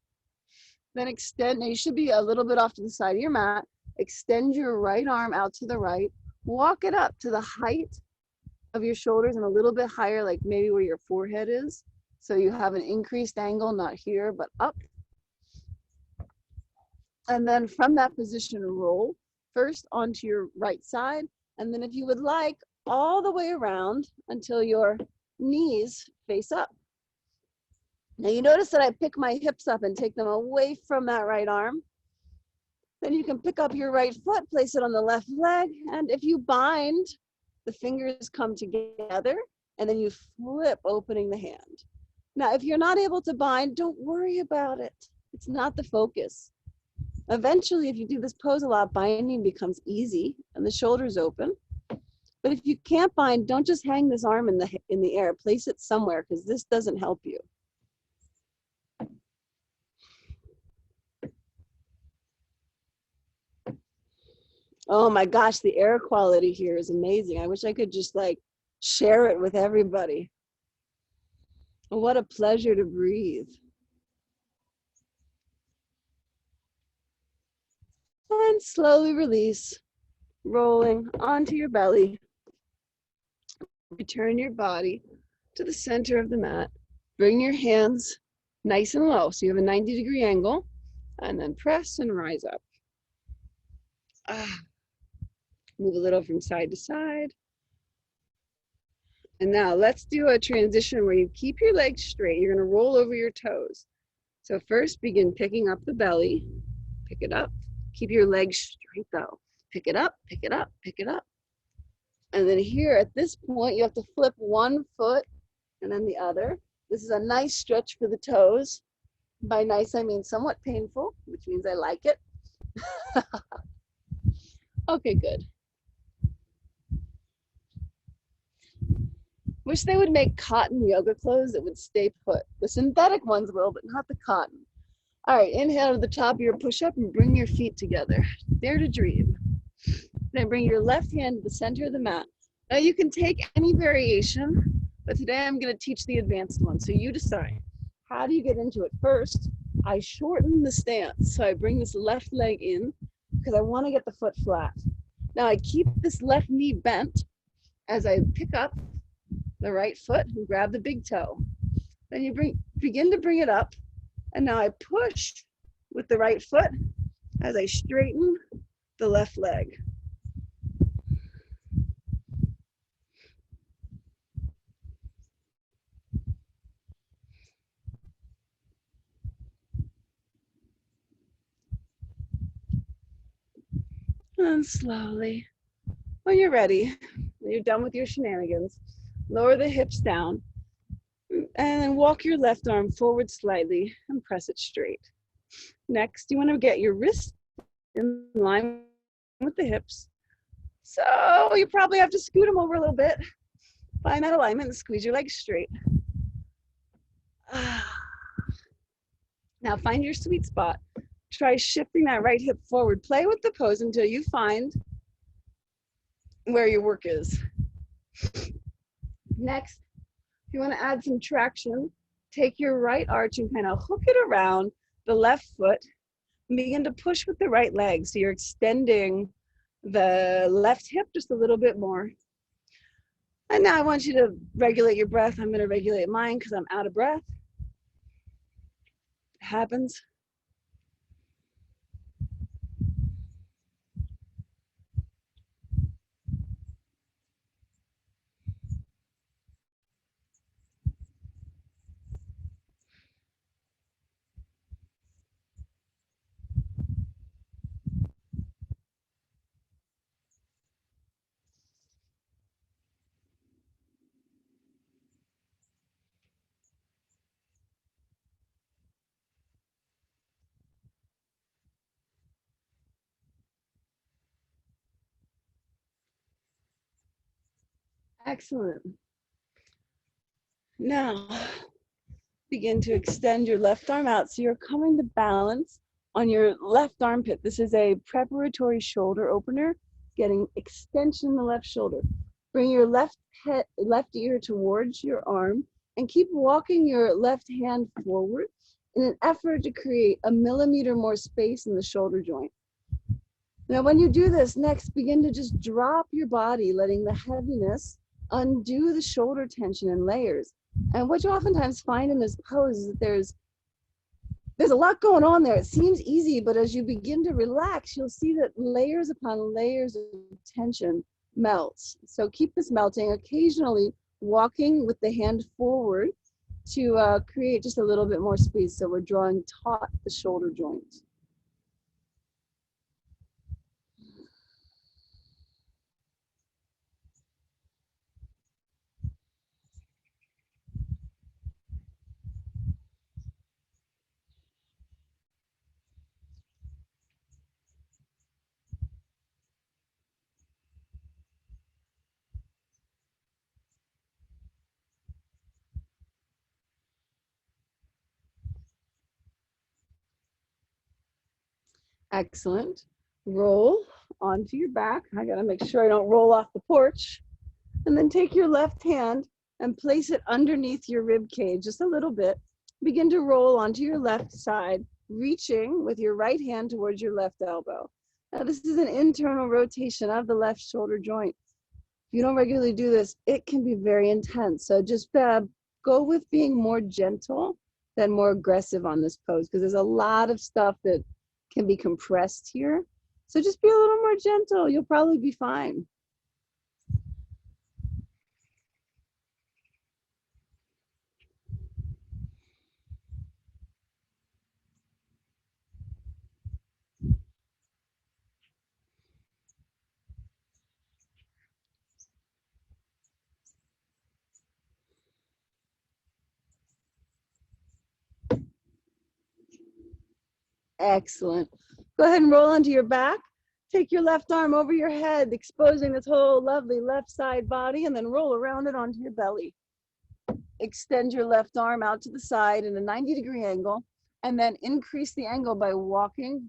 Then extend, now you should be a little bit off to the side of your mat. Extend your right arm out to the right. Walk it up to the height of your shoulders and a little bit higher, like maybe where your forehead is. So you have an increased angle, not here, but up. And then from that position, roll first onto your right side. And then if you would like, all the way around until your knees face up. Now you notice that I pick my hips up and take them away from that right arm. Then you can pick up your right foot, place it on the left leg. And if you bind, the fingers come together and then you flip, opening the hand. Now, if you're not able to bind, don't worry about it. It's not the focus. Eventually, if you do this pose a lot, binding becomes easy and the shoulders open. But if you can't bind, don't just hang this arm in the air. Place it somewhere, because this doesn't help you. Oh my gosh, the air quality here is amazing. I wish I could just like share it with everybody. What a pleasure to breathe. And slowly release, rolling onto your belly. Return your body to the center of the mat. Bring your hands nice and low, so you have a 90-degree angle, and then press and rise up. Move a little from side to side. And now let's do a transition where you keep your legs straight. You're going to roll over your toes. So first begin picking up the belly. Pick it up. Keep your legs straight though. Pick it up, pick it up, pick it up. And then here at this point, you have to flip one foot and then the other. This is a nice stretch for the toes. By nice, I mean somewhat painful, which means I like it. Okay, good. Wish they would make cotton yoga clothes that would stay put. The synthetic ones will, but not the cotton. All right, inhale to the top of your push-up and bring your feet together. Dare to dream. Then bring your left hand to the center of the mat. Now you can take any variation, but today I'm going to teach the advanced one. So you decide, how do you get into it? First, I shorten the stance. So I bring this left leg in because I want to get the foot flat. Now I keep this left knee bent as I pick up the right foot and grab the big toe. Then you begin to bring it up. And now I push with the right foot as I straighten the left leg. And slowly, when you're ready, when you're done with your shenanigans, lower the hips down and then walk your left arm forward slightly and press it straight. Next, you want to get your wrists in line with the hips. So you probably have to scoot them over a little bit. Find that alignment and squeeze your legs straight. Now find your sweet spot. Try shifting that right hip forward. Play with the pose until you find where your work is. Next, if you want to add some traction, take your right arch and kind of hook it around the left foot and begin to push with the right leg. So you're extending the left hip just a little bit more. And now I want you to regulate your breath. I'm going to regulate mine because I'm out of breath. It happens. Excellent. Now, begin to extend your left arm out. So you're coming to balance on your left armpit. This is a preparatory shoulder opener, getting extension in the left shoulder. Bring your left ear towards your arm and keep walking your left hand forward in an effort to create a millimeter more space in the shoulder joint. Now, when you do this, next, begin to just drop your body, letting the heaviness undo the shoulder tension in layers. And what you oftentimes find in this pose is that there's a lot going on there. It seems easy, but as you begin to relax, you'll see that layers upon layers of tension melts. So keep this melting, occasionally walking with the hand forward to create just a little bit more space. So we're drawing taut the shoulder joint. Excellent. Roll onto your back. I gotta make sure I don't roll off the porch. And then take your left hand and place it underneath your rib cage just a little bit. Begin to roll onto your left side, reaching with your right hand towards your left elbow. Now this is an internal rotation of the left shoulder joint. If you don't regularly do this, it can be very intense. So just go with being more gentle than more aggressive on this pose, because there's a lot of stuff that can be compressed here. So just be a little more gentle. You'll probably be fine. Excellent. Go ahead and roll onto your back. Take your left arm over your head, exposing this whole lovely left side body, and then roll around it onto your belly. Extend your left arm out to the side in a 90-degree angle, and then increase the angle by walking.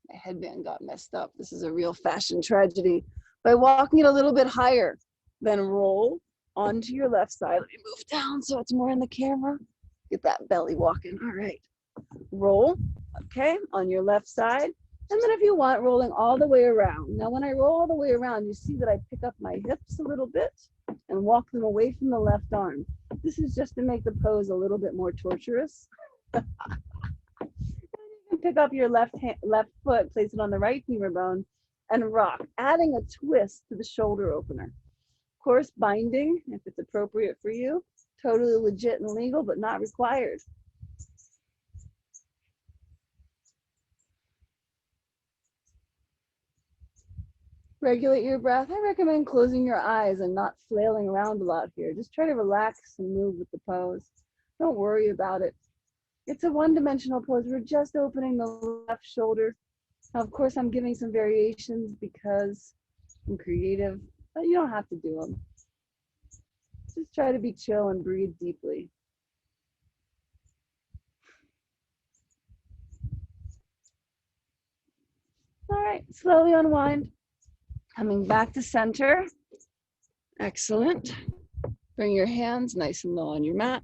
My headband got messed up. This is a real fashion tragedy. By walking it a little bit higher, then roll onto your left side. Let me move down so it's more in the camera. Get that belly walking. All right. Roll, okay, on your left side. And then if you want, rolling all the way around. Now, when I roll all the way around, you see that I pick up my hips a little bit and walk them away from the left arm. This is just to make the pose a little bit more torturous. You can pick up your left foot, place it on the right femur bone, and rock, adding a twist to the shoulder opener. Of course, binding, if it's appropriate for you, totally legit and legal, but not required. Regulate your breath. I recommend closing your eyes and not flailing around a lot here. Just try to relax and move with the pose. Don't worry about it. It's a one-dimensional pose. We're just opening the left shoulder. Now, of course, I'm giving some variations because I'm creative, but you don't have to do them. Just try to be chill and breathe deeply. All right, slowly unwind. Coming back to center. Excellent. Bring your hands nice and low on your mat.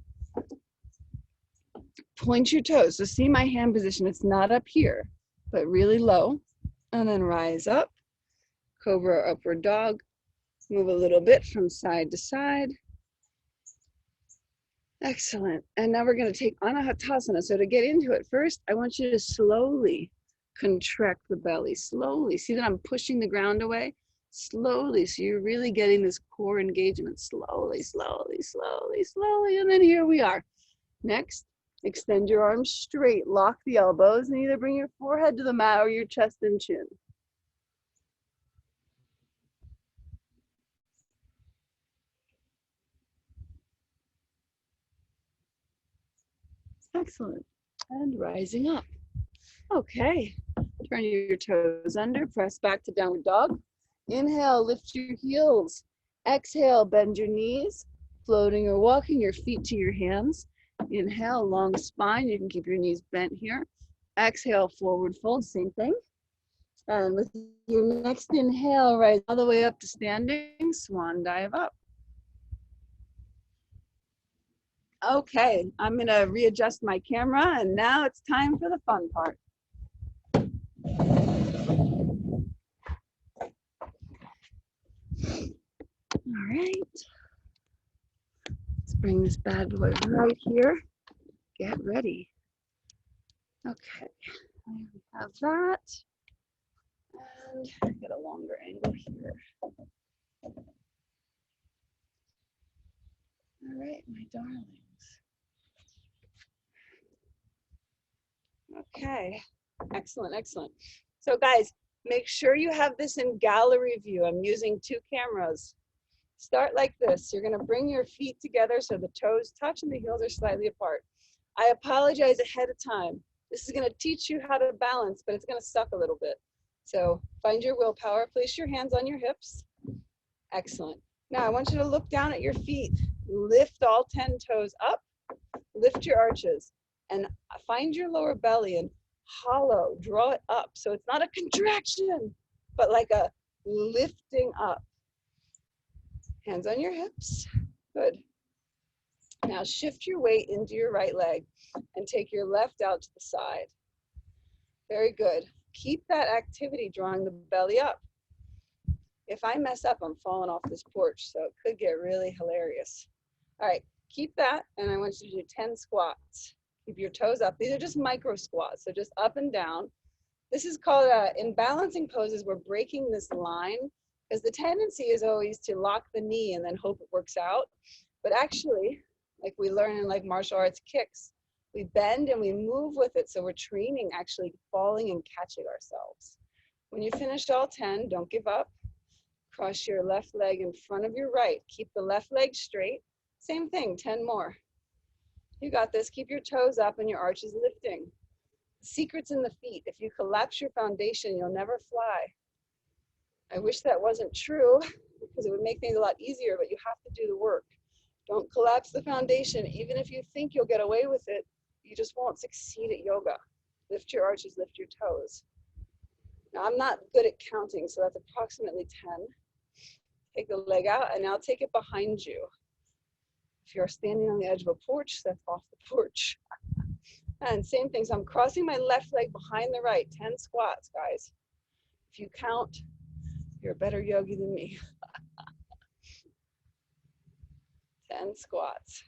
Point your toes. So see my hand position. It's not up here, but really low. And then rise up. Cobra or upward dog. Move a little bit from side to side. Excellent. And now we're going to take Anahatasana. So to get into it, first, I want you to slowly contract the belly. Slowly. See that I'm pushing the ground away? Slowly. So you're really getting this core engagement. Slowly, slowly, slowly, slowly. And then here we are. Next, extend your arms straight. Lock the elbows and either bring your forehead to the mat or your chest and chin. Excellent. And rising up. Okay. Turn your toes under, press back to downward dog. Inhale, lift your heels. Exhale, bend your knees. Floating or walking your feet to your hands. Inhale, long spine. You can keep your knees bent here. Exhale, forward fold, same thing. And with your next inhale, rise all the way up to standing, swan dive up. Okay, I'm gonna readjust my camera and now it's time for the fun part. All right, let's bring this bad boy right here. Get ready. Okay, we have that. And get a longer angle here. All right, my darlings. Okay, excellent, excellent. So guys, make sure you have this in gallery view. I'm using 2 cameras. Start like this. You're gonna bring your feet together so the toes touch and the heels are slightly apart. I apologize ahead of time. This is gonna teach you how to balance, but it's gonna suck a little bit. So find your willpower, place your hands on your hips. Excellent. Now I want you to look down at your feet. Lift all 10 toes up, lift your arches, and find your lower belly and hollow, draw it up. So it's not a contraction, but like a lifting up. Hands on your hips, good. Now shift your weight into your right leg and take your left out to the side. Very good. Keep that activity drawing the belly up. If I mess up, I'm falling off this porch, so it could get really hilarious. All right, keep that, and I want you to do 10 squats. Keep your toes up. These are just micro squats, so just up and down. This is called, in balancing poses, we're breaking this line, because the tendency is always to lock the knee and then hope it works out. But actually, like we learn in like martial arts kicks, we bend and we move with it, so we're training actually falling and catching ourselves. When you finish all 10, don't give up. Cross your left leg in front of your right. Keep the left leg straight. Same thing, 10 more. You got this. Keep your toes up and your arches lifting. The secret's in the feet. If you collapse your foundation, you'll never fly. I wish that wasn't true because it would make things a lot easier, but you have to do the work. Don't collapse the foundation. Even if you think you'll get away with it, you just won't succeed at yoga. Lift your arches, lift your toes. Now, I'm not good at counting, so that's approximately 10. Take the leg out and now take it behind you. If you're standing on the edge of a porch, step off the porch. And same thing, so I'm crossing my left leg behind the right, 10 squats, guys. If you count, you're a better yogi than me. 10 squats.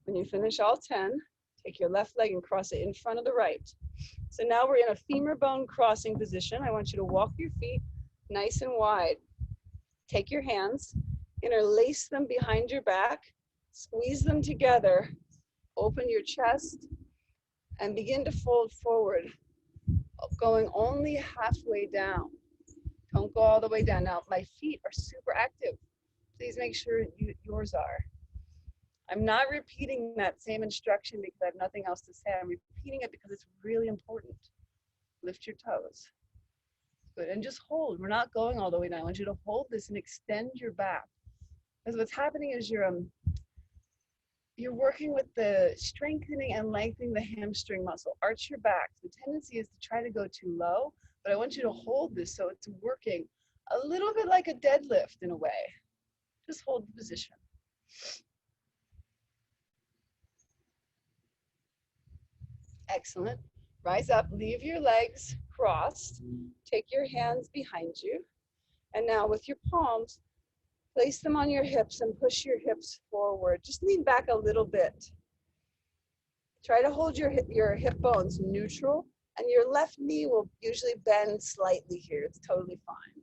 When you finish all 10, take your left leg and cross it in front of the right. So now we're in a femur bone crossing position. I want you to walk your feet nice and wide. Take your hands, interlace them behind your back, squeeze them together, open your chest, and begin to fold forward, going only halfway down. Don't go all the way down. Now, my feet are super active. Please make sure yours are. I'm not repeating that same instruction because I have nothing else to say. I'm repeating it because it's really important. Lift your toes. Good, and just hold. We're not going all the way down. I want you to hold this and extend your back. Because what's happening is you're you're working with the strengthening and lengthening the hamstring muscle. Arch your back. The tendency is to try to go too low, but I want you to hold this so it's working a little bit like a deadlift in a way. Just hold the position. Excellent. Rise up, leave your legs crossed. Take your hands behind you. And now with your palms, place them on your hips and push your hips forward. Just lean back a little bit. Try to hold your hip bones neutral, and your left knee will usually bend slightly here. It's totally fine.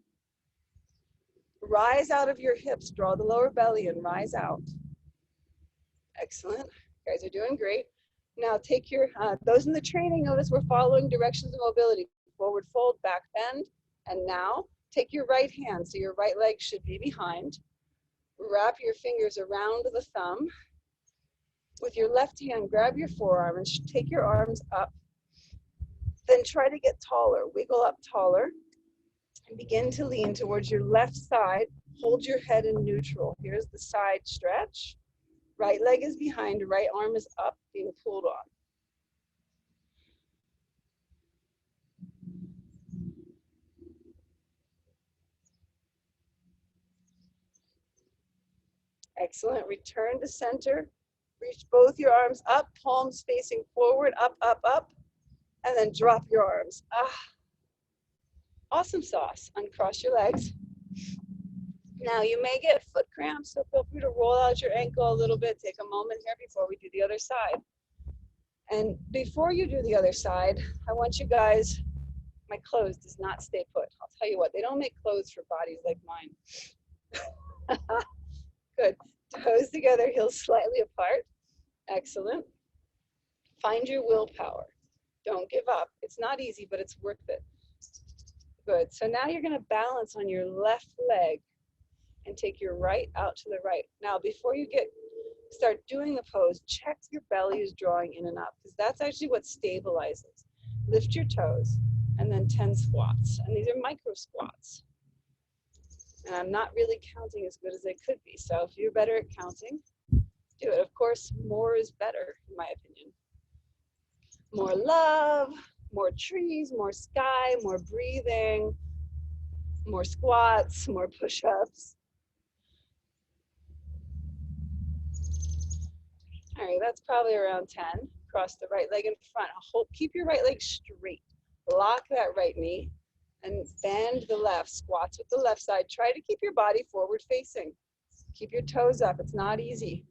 Rise out of your hips. Draw the lower belly and rise out. Excellent. You guys are doing great. Now take your, those in the training, notice we're following directions of mobility. Forward fold, back bend. And now take your right hand, so your right leg should be behind. Wrap your fingers around the thumb. With your left hand, grab your forearm and take your arms up. Then try to get taller. Wiggle up taller. And begin to lean towards your left side. Hold your head in neutral. Here's the side stretch. Right leg is behind, right arm is up, being pulled on. Excellent. Return to center. Reach both your arms up, palms facing forward, up, up, up, and then drop your arms. Awesome sauce. Uncross your legs. Now you may get foot cramps, so feel free to roll out your ankle a little bit. Take a moment here before we do the other side. And before you do the other side, I want you guys, my clothes does not stay put. I'll tell you what, they don't make clothes for bodies like mine. Good. Toes together, heels slightly apart. Excellent. Find your willpower. Don't give up. It's not easy, but it's worth it. Good. So now you're going to balance on your left leg and take your right out to the right. Now, before you start doing the pose, check your belly is drawing in and up, because that's actually what stabilizes. Lift your toes and then 10 squats. And these are micro squats. And I'm not really counting as good as I could be. So if you're better at counting, do it. Of course, more is better, in my opinion. More love, more trees, more sky, more breathing, more squats, more push-ups. All right, that's probably around 10. Cross the right leg in front. Keep your right leg straight. Lock that right knee and bend the left. Squats with the left side. Try to keep your body forward facing. Keep your toes up. It's not easy.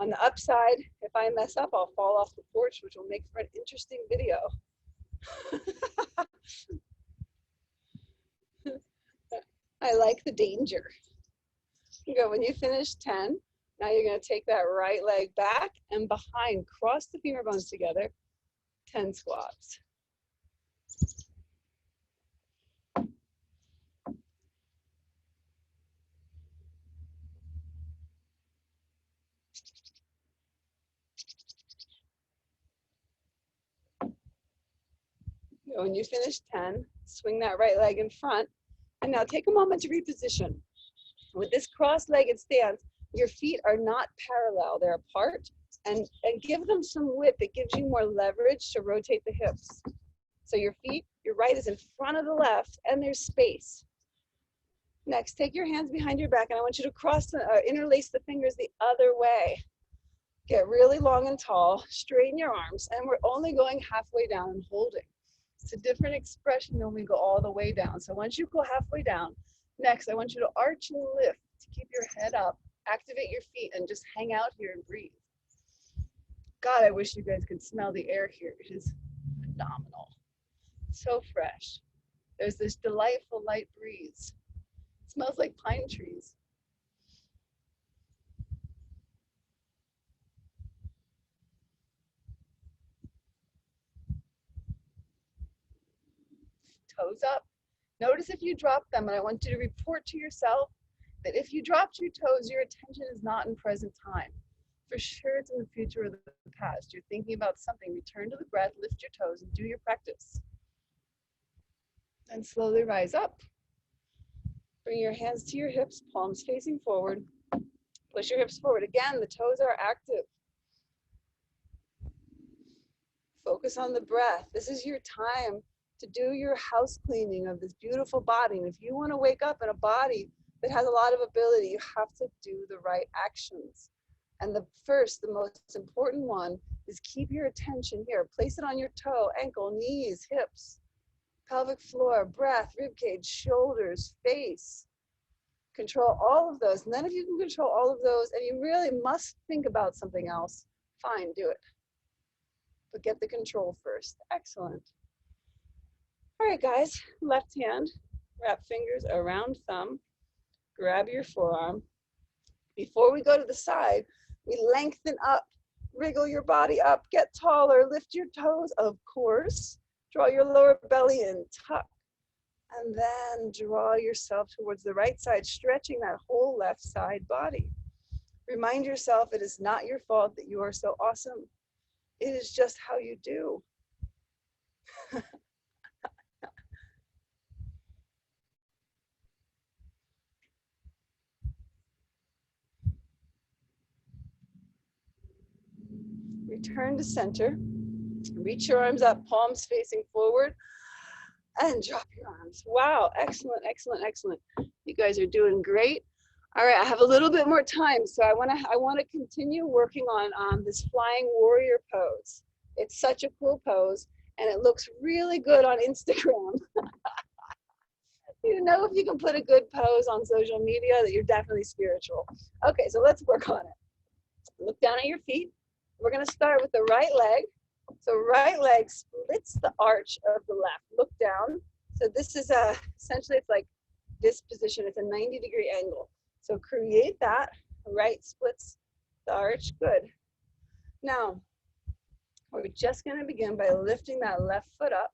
On the upside, if I mess up, I'll fall off the porch, which will make for an interesting video. I like the danger. Go. When you finish 10, now you're going to take that right leg back and behind. Cross the femur bones together. 10 squats. When you finish 10, swing that right leg in front. And now take a moment to reposition. With this cross-legged stance, your feet are not parallel, they're apart. And give them some width. It gives you more leverage to rotate the hips. So your feet, your right is in front of the left, and there's space. Next, take your hands behind your back, and I want you to interlace the fingers the other way. Get really long and tall, straighten your arms, and we're only going halfway down and holding. It's a different expression than we go all the way down. So once you go halfway down, next, I want you to arch and lift to keep your head up, activate your feet, and just hang out here and breathe. God, I wish you guys could smell the air here. It is phenomenal. So fresh. There's this delightful light breeze. It smells like pine trees. Toes up. Notice if you drop them, and I want you to report to yourself that if you dropped your toes, your attention is not in present time. For sure, it's in the future or the past. You're thinking about something. Return to the breath, lift your toes, and do your practice. And slowly rise up. Bring your hands to your hips, palms facing forward. Push your hips forward. Again, the toes are active. Focus on the breath. This is your time to do your house cleaning of this beautiful body. And if you want to wake up in a body that has a lot of ability, you have to do the right actions. And the most important one is keep your attention here. Place it on your toe, ankle, knees, hips, pelvic floor, breath, rib cage, shoulders, face. Control all of those. And then if you can control all of those and you really must think about something else, fine, do it. But get the control first. Excellent. All right, guys, left hand, wrap fingers around thumb, grab your forearm. Before we go to the side, we lengthen up, wriggle your body up, get taller, lift your toes, of course. Draw your lower belly in, tuck, and then draw yourself towards the right side, stretching that whole left side body. Remind yourself it is not your fault that you are so awesome. It is just how you do. Return to center. Reach your arms up, palms facing forward, and drop your arms. Wow, excellent, excellent, excellent. You guys are doing great. All right, I have a little bit more time, so I want to continue working on this flying warrior pose. It's such a cool pose, and it looks really good on Instagram. You know, if you can put a good pose on social media, that you're definitely spiritual. Okay, so let's work on it. Look down at your feet. We're going to start with the right leg. So right leg splits the arch of the left. Look down. So this is essentially, it's like this position. It's a 90-degree angle. So create that. Right splits the arch. Good. Now, we're just going to begin by lifting that left foot up.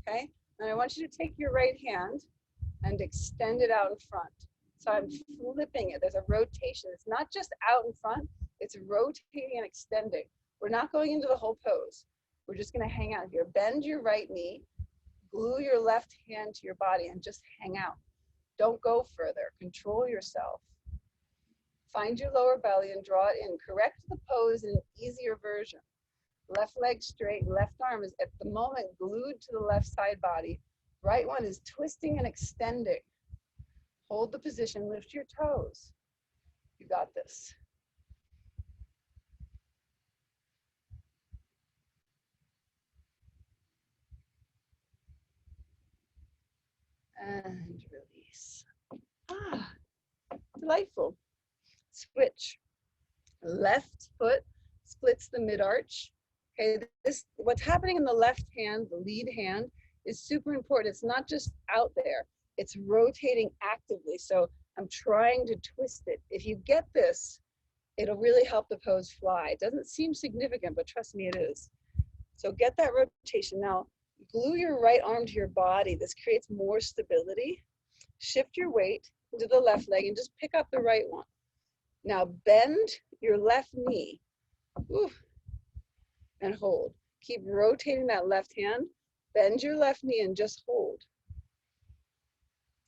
Okay? And I want you to take your right hand and extend it out in front. So I'm flipping it. There's a rotation. It's not just out in front. It's rotating and extending. We're not going into the whole pose. We're just going to hang out here. Bend your right knee. Glue your left hand to your body and just hang out. Don't go further. Control yourself. Find your lower belly and draw it in. Correct the pose in an easier version. Left leg straight, left arm is at the moment glued to the left side body. Right one is twisting and extending. Hold the position, lift your toes. You got this. And release. Ah, delightful. Switch. Left foot splits the mid-arch. Okay, what's happening in the left hand, the lead hand, is super important. It's not just out there. It's rotating actively. So I'm trying to twist it. If you get this, it'll really help the pose fly. It doesn't seem significant, but trust me, it is. So get that rotation. Now, glue your right arm to your body. This creates more stability. Shift your weight into the left leg and just pick up the right one. Now bend your left knee. Ooh, and hold. Keep rotating that left hand. Bend your left knee and just hold.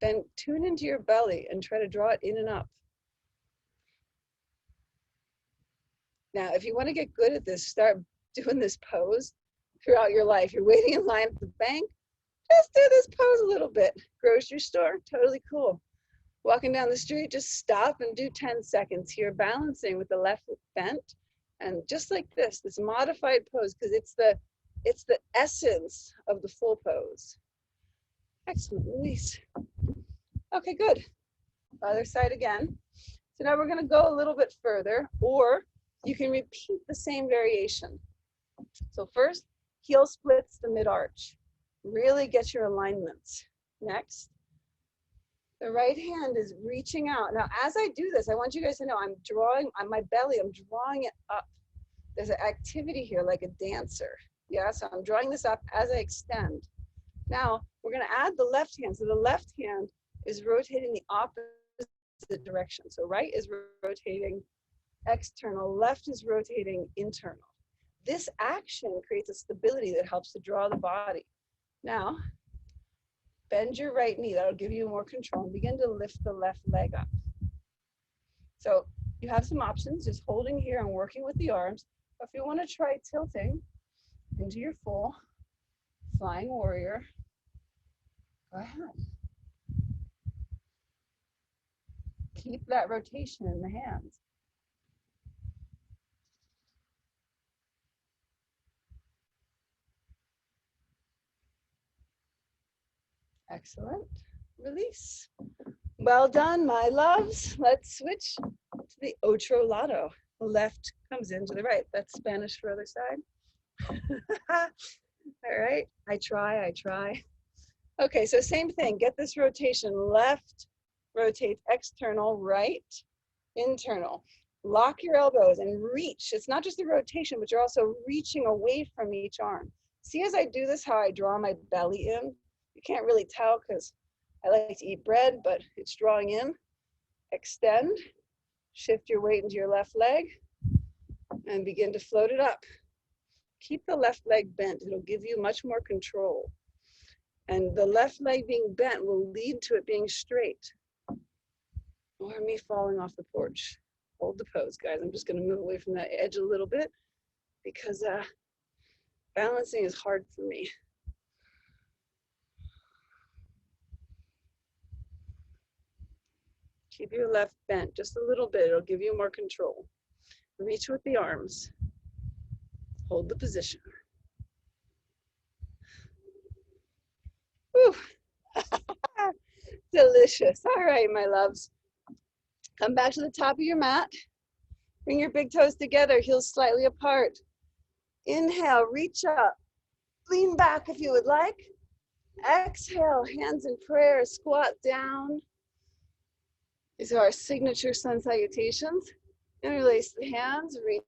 Then tune into your belly and try to draw it in and up. Now, if you want to get good at this, start doing this pose throughout your life. You're waiting in line at the bank, just do this pose a little bit. Grocery store, totally cool. Walking down the street, just stop and do 10 seconds here, balancing with the left foot bent. And just like this modified pose, because it's the essence of the full pose. Excellent, release. Okay, good. Other side again. So now we're gonna go a little bit further, or you can repeat the same variation. So first, heel splits the mid-arch. Really get your alignments. Next, the right hand is reaching out. Now, as I do this, I want you guys to know I'm drawing on my belly, I'm drawing it up. There's an activity here like a dancer. Yeah, so I'm drawing this up as I extend. Now, we're gonna add the left hand. So the left hand is rotating the opposite direction. So right is rotating external, left is rotating internal. This action creates a stability that helps to draw the body. Now, bend your right knee. That'll give you more control. And begin to lift the left leg up. So you have some options, just holding here and working with the arms. If you want to try tilting into your full flying warrior, go ahead. Keep that rotation in the hands. Excellent. Release. Well done, my loves. Let's switch to the otro lado. The left comes into the right. That's Spanish for other side. All right. I try. Okay, so same thing. Get this rotation. Left rotates external, right, internal. Lock your elbows and reach. It's not just the rotation, but you're also reaching away from each arm. See, as I do this, how I draw my belly in? You can't really tell because I like to eat bread, but it's drawing in. Extend, shift your weight into your left leg, and begin to float it up. Keep the left leg bent. It'll give you much more control. And the left leg being bent will lead to it being straight. Or me falling off the porch. Hold the pose, guys. I'm just going to move away from that edge a little bit because balancing is hard for me. Keep your left bent just a little bit. It'll give you more control. Reach with the arms. Hold the position. Whew. Delicious. All right, my loves. Come back to the top of your mat. Bring your big toes together, heels slightly apart. Inhale, reach up. Lean back if you would like. Exhale, hands in prayer, squat down. These are our signature sun salutations. Interlace the hands, reach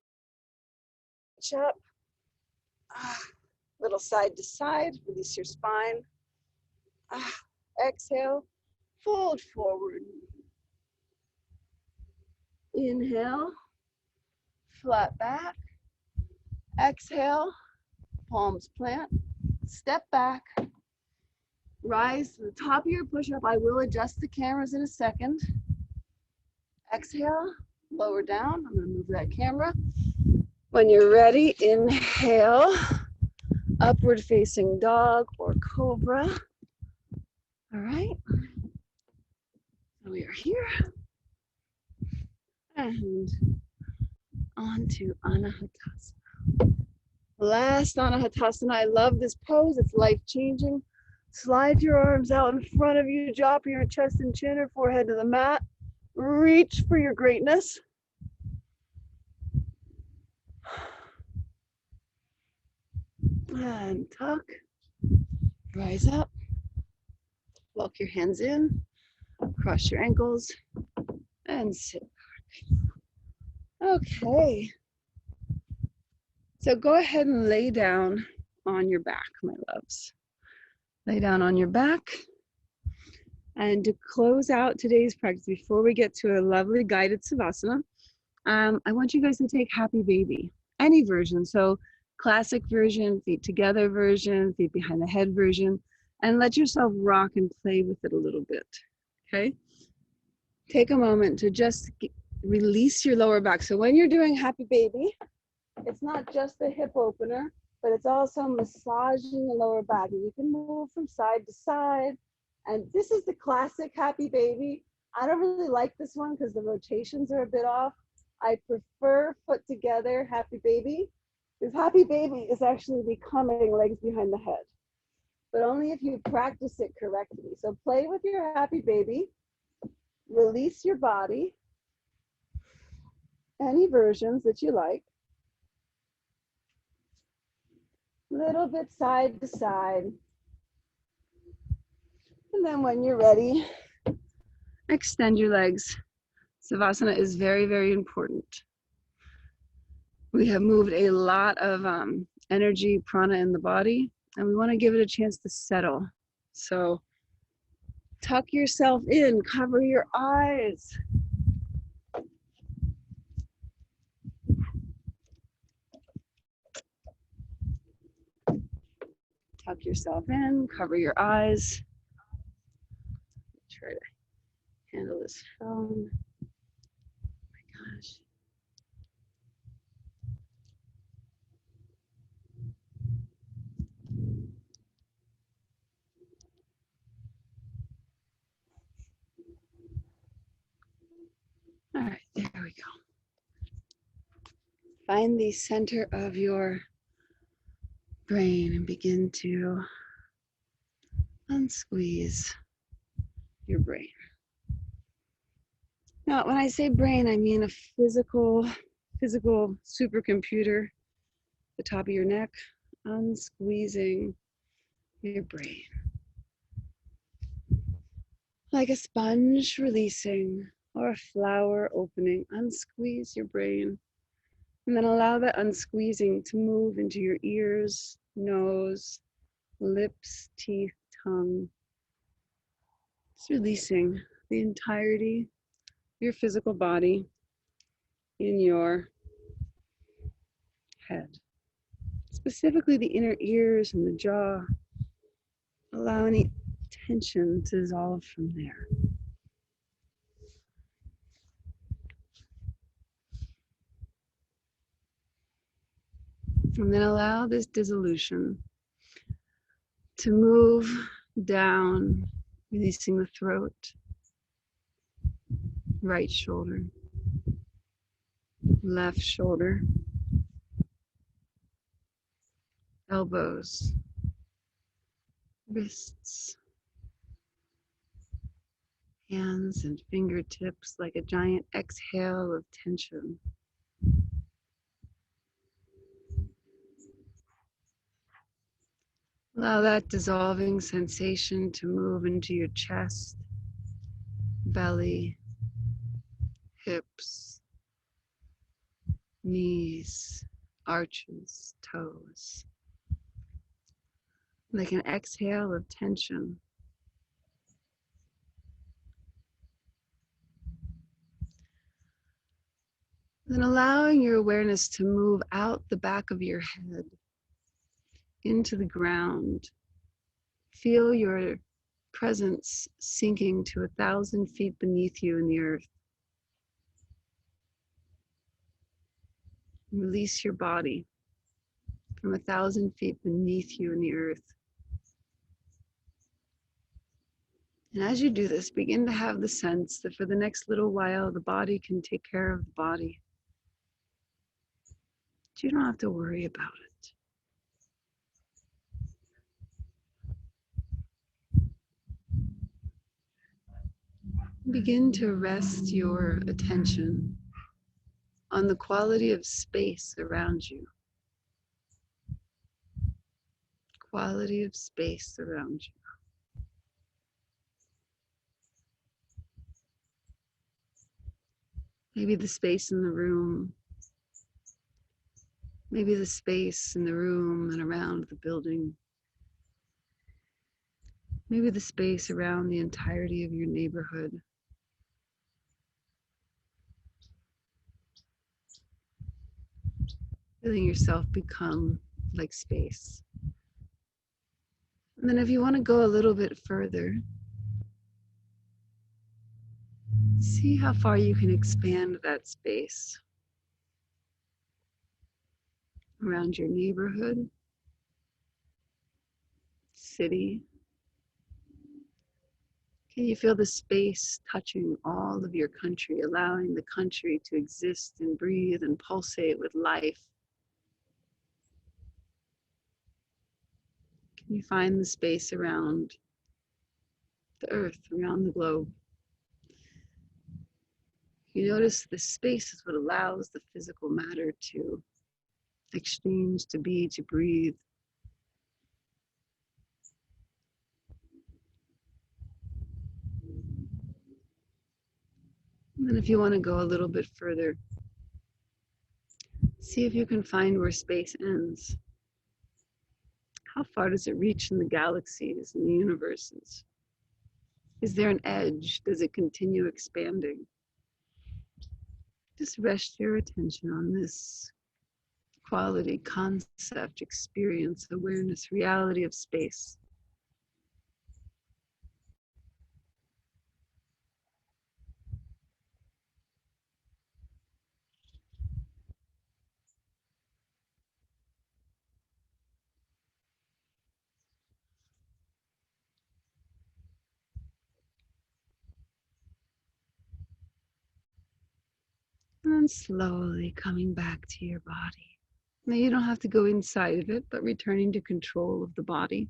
up. Little side to side, release your spine. Exhale, fold forward. Inhale, flat back. Exhale, palms plant. Step back. Rise to the top of your push-up. I will adjust the cameras in a second. Exhale, lower down. I'm going to move that camera. When you're ready, inhale, upward facing dog or cobra. All right. We are here. And on to Anahatasana. Last Anahatasana. I love this pose. It's life-changing. Slide your arms out in front of you. Drop your chest and chin or forehead to the mat. Reach for your greatness. And tuck. Rise up. Walk your hands in. Cross your ankles. And sit back. Okay. So go ahead and lay down on your back, my loves. Lay down on your back. And to close out today's practice, before we get to a lovely guided Savasana, I want you guys to take Happy Baby, any version. So classic version, feet together version, feet behind the head version, and let yourself rock and play with it a little bit, okay? Take a moment to just release your lower back. So when you're doing Happy Baby, it's not just the hip opener, but it's also massaging the lower back. And you can move from side to side. And this is the classic Happy Baby. I don't really like this one because the rotations are a bit off. I prefer foot together Happy Baby. Because Happy Baby is actually becoming legs behind the head, but only if you practice it correctly. So play with your Happy Baby. Release your body. Any versions that you like. Little bit side to side. And then when you're ready, extend your legs. Savasana is very, very important. We have moved a lot of energy, prana in the body, and we want to give it a chance to settle. So tuck yourself in, cover your eyes. Tuck yourself in, cover your eyes. Try to handle this phone. All right, there we go. Find the center of your brain and begin to unsqueeze your brain. Now, when I say brain, I mean a physical supercomputer, the top of your neck, unsqueezing your brain. Like a sponge releasing or a flower opening, unsqueeze your brain. And then allow that unsqueezing to move into your ears, nose, lips, teeth, tongue. Just releasing the entirety of your physical body in your head. Specifically the inner ears and the jaw. Allow any tension to dissolve from there. And then allow this dissolution to move down, releasing the throat, right shoulder, left shoulder, elbows, wrists, hands and fingertips, like a giant exhale of tension. Allow that dissolving sensation to move into your chest, belly, hips, knees, arches, toes. Like an exhale of tension. Then allowing your awareness to move out the back of your head into the ground. Feel your presence sinking to 1,000 feet beneath you in the earth. Release your body from 1,000 feet beneath you in the earth. And as you do this, begin to have the sense that for the next little while, the body can take care of the body. But you don't have to worry about it. Begin to rest your attention on the quality of space around you. Quality of space around you. Maybe the space in the room. Maybe the space in the room and around the building. Maybe the space around the entirety of your neighborhood. Feeling yourself become like space. And then if you want to go a little bit further, see how far you can expand that space around your neighborhood, city. Can you feel the space touching all of your country, allowing the country to exist and breathe and pulsate with life? Can you find the space around the earth, around the globe? You notice the space is what allows the physical matter to exchange, to be, to breathe. And then if you want to go a little bit further, see if you can find where space ends. How far does it reach in the galaxies and the universes? Is there an edge? Does it continue expanding? Just rest your attention on this quality, concept, experience, awareness, reality of space. And slowly coming back to your body. Now you don't have to go inside of it, but returning to control of the body.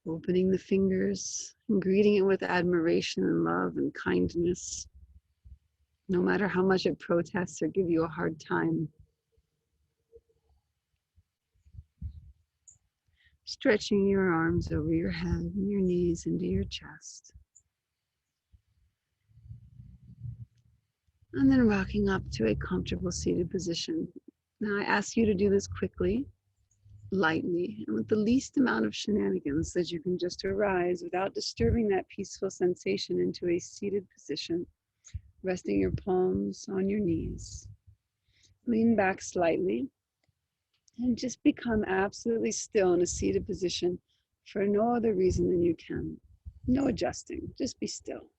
Opening the fingers and greeting it with admiration and love and kindness. No matter how much it protests or give you a hard time. Stretching your arms over your head and your knees into your chest. And then rocking up to a comfortable seated position. Now I ask you to do this quickly, lightly, and with the least amount of shenanigans, so that you can just arise without disturbing that peaceful sensation into a seated position, resting your palms on your knees. Lean back slightly and just become absolutely still in a seated position for no other reason than you can. No adjusting, just be still.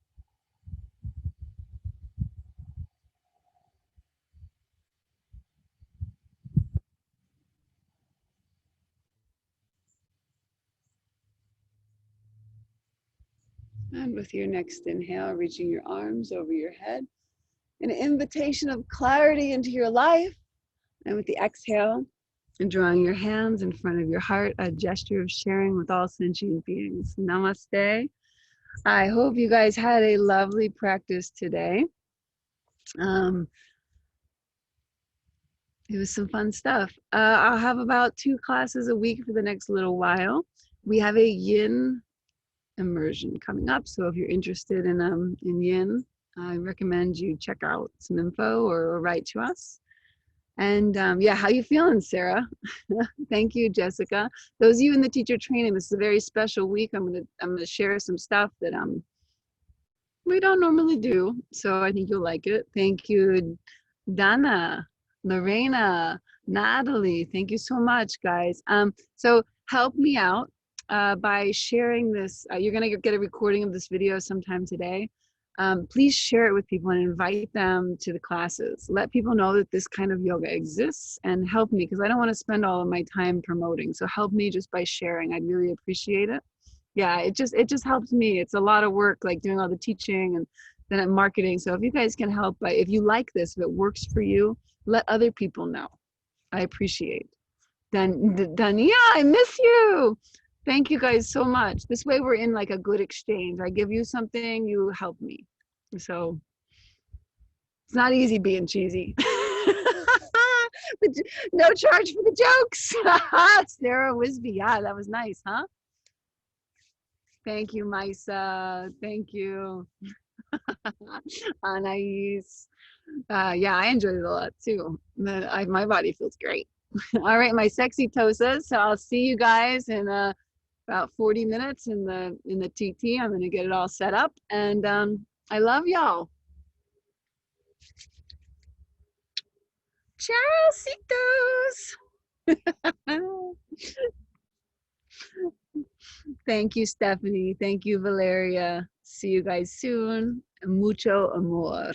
And with your next inhale, reaching your arms over your head, an invitation of clarity into your life. And with the exhale, and drawing your hands in front of your heart, a gesture of sharing with all sentient beings. Namaste. I hope you guys had a lovely practice today. It was some fun stuff. I'll have about 2 classes a week for the next little while. We have a yin immersion coming up. So if you're interested in yin, I recommend you check out some info or write to us. And yeah, how you feeling, Sarah? Thank you, Jessica. Those of you in the teacher training, this is a very special week. I'm gonna share some stuff that we don't normally do. So I think you'll like it. Thank you, Dana, Lorena, Natalie. Thank you so much, guys. So help me out by sharing this. You're gonna get a recording of this video sometime today. Please share it with people and invite them to the classes. Let people know that this kind of yoga exists and help me, because I don't want to spend all of my time promoting. So help me just by sharing. I'd really appreciate it. Yeah, it just helps me. It's a lot of work, like doing all the teaching and then I'm marketing. So if you guys can help, if you like this, if it works for you, let other people know. I appreciate. Dania, I miss you. Thank you guys so much. This way we're in like a good exchange. I give you something, you help me. So it's not easy being cheesy. No charge for the jokes. Sarah Wisby, yeah, that was nice, huh? Thank you, Maisa. Thank you. Anais. Yeah, I enjoyed it a lot too. My body feels great. All right, my sexy tosas. So I'll see you guys in about 40 minutes in the TT. I'm gonna get it all set up, and I love y'all. Ciao, Thank you, Stephanie. Thank you, Valeria. See you guys soon. Mucho amor.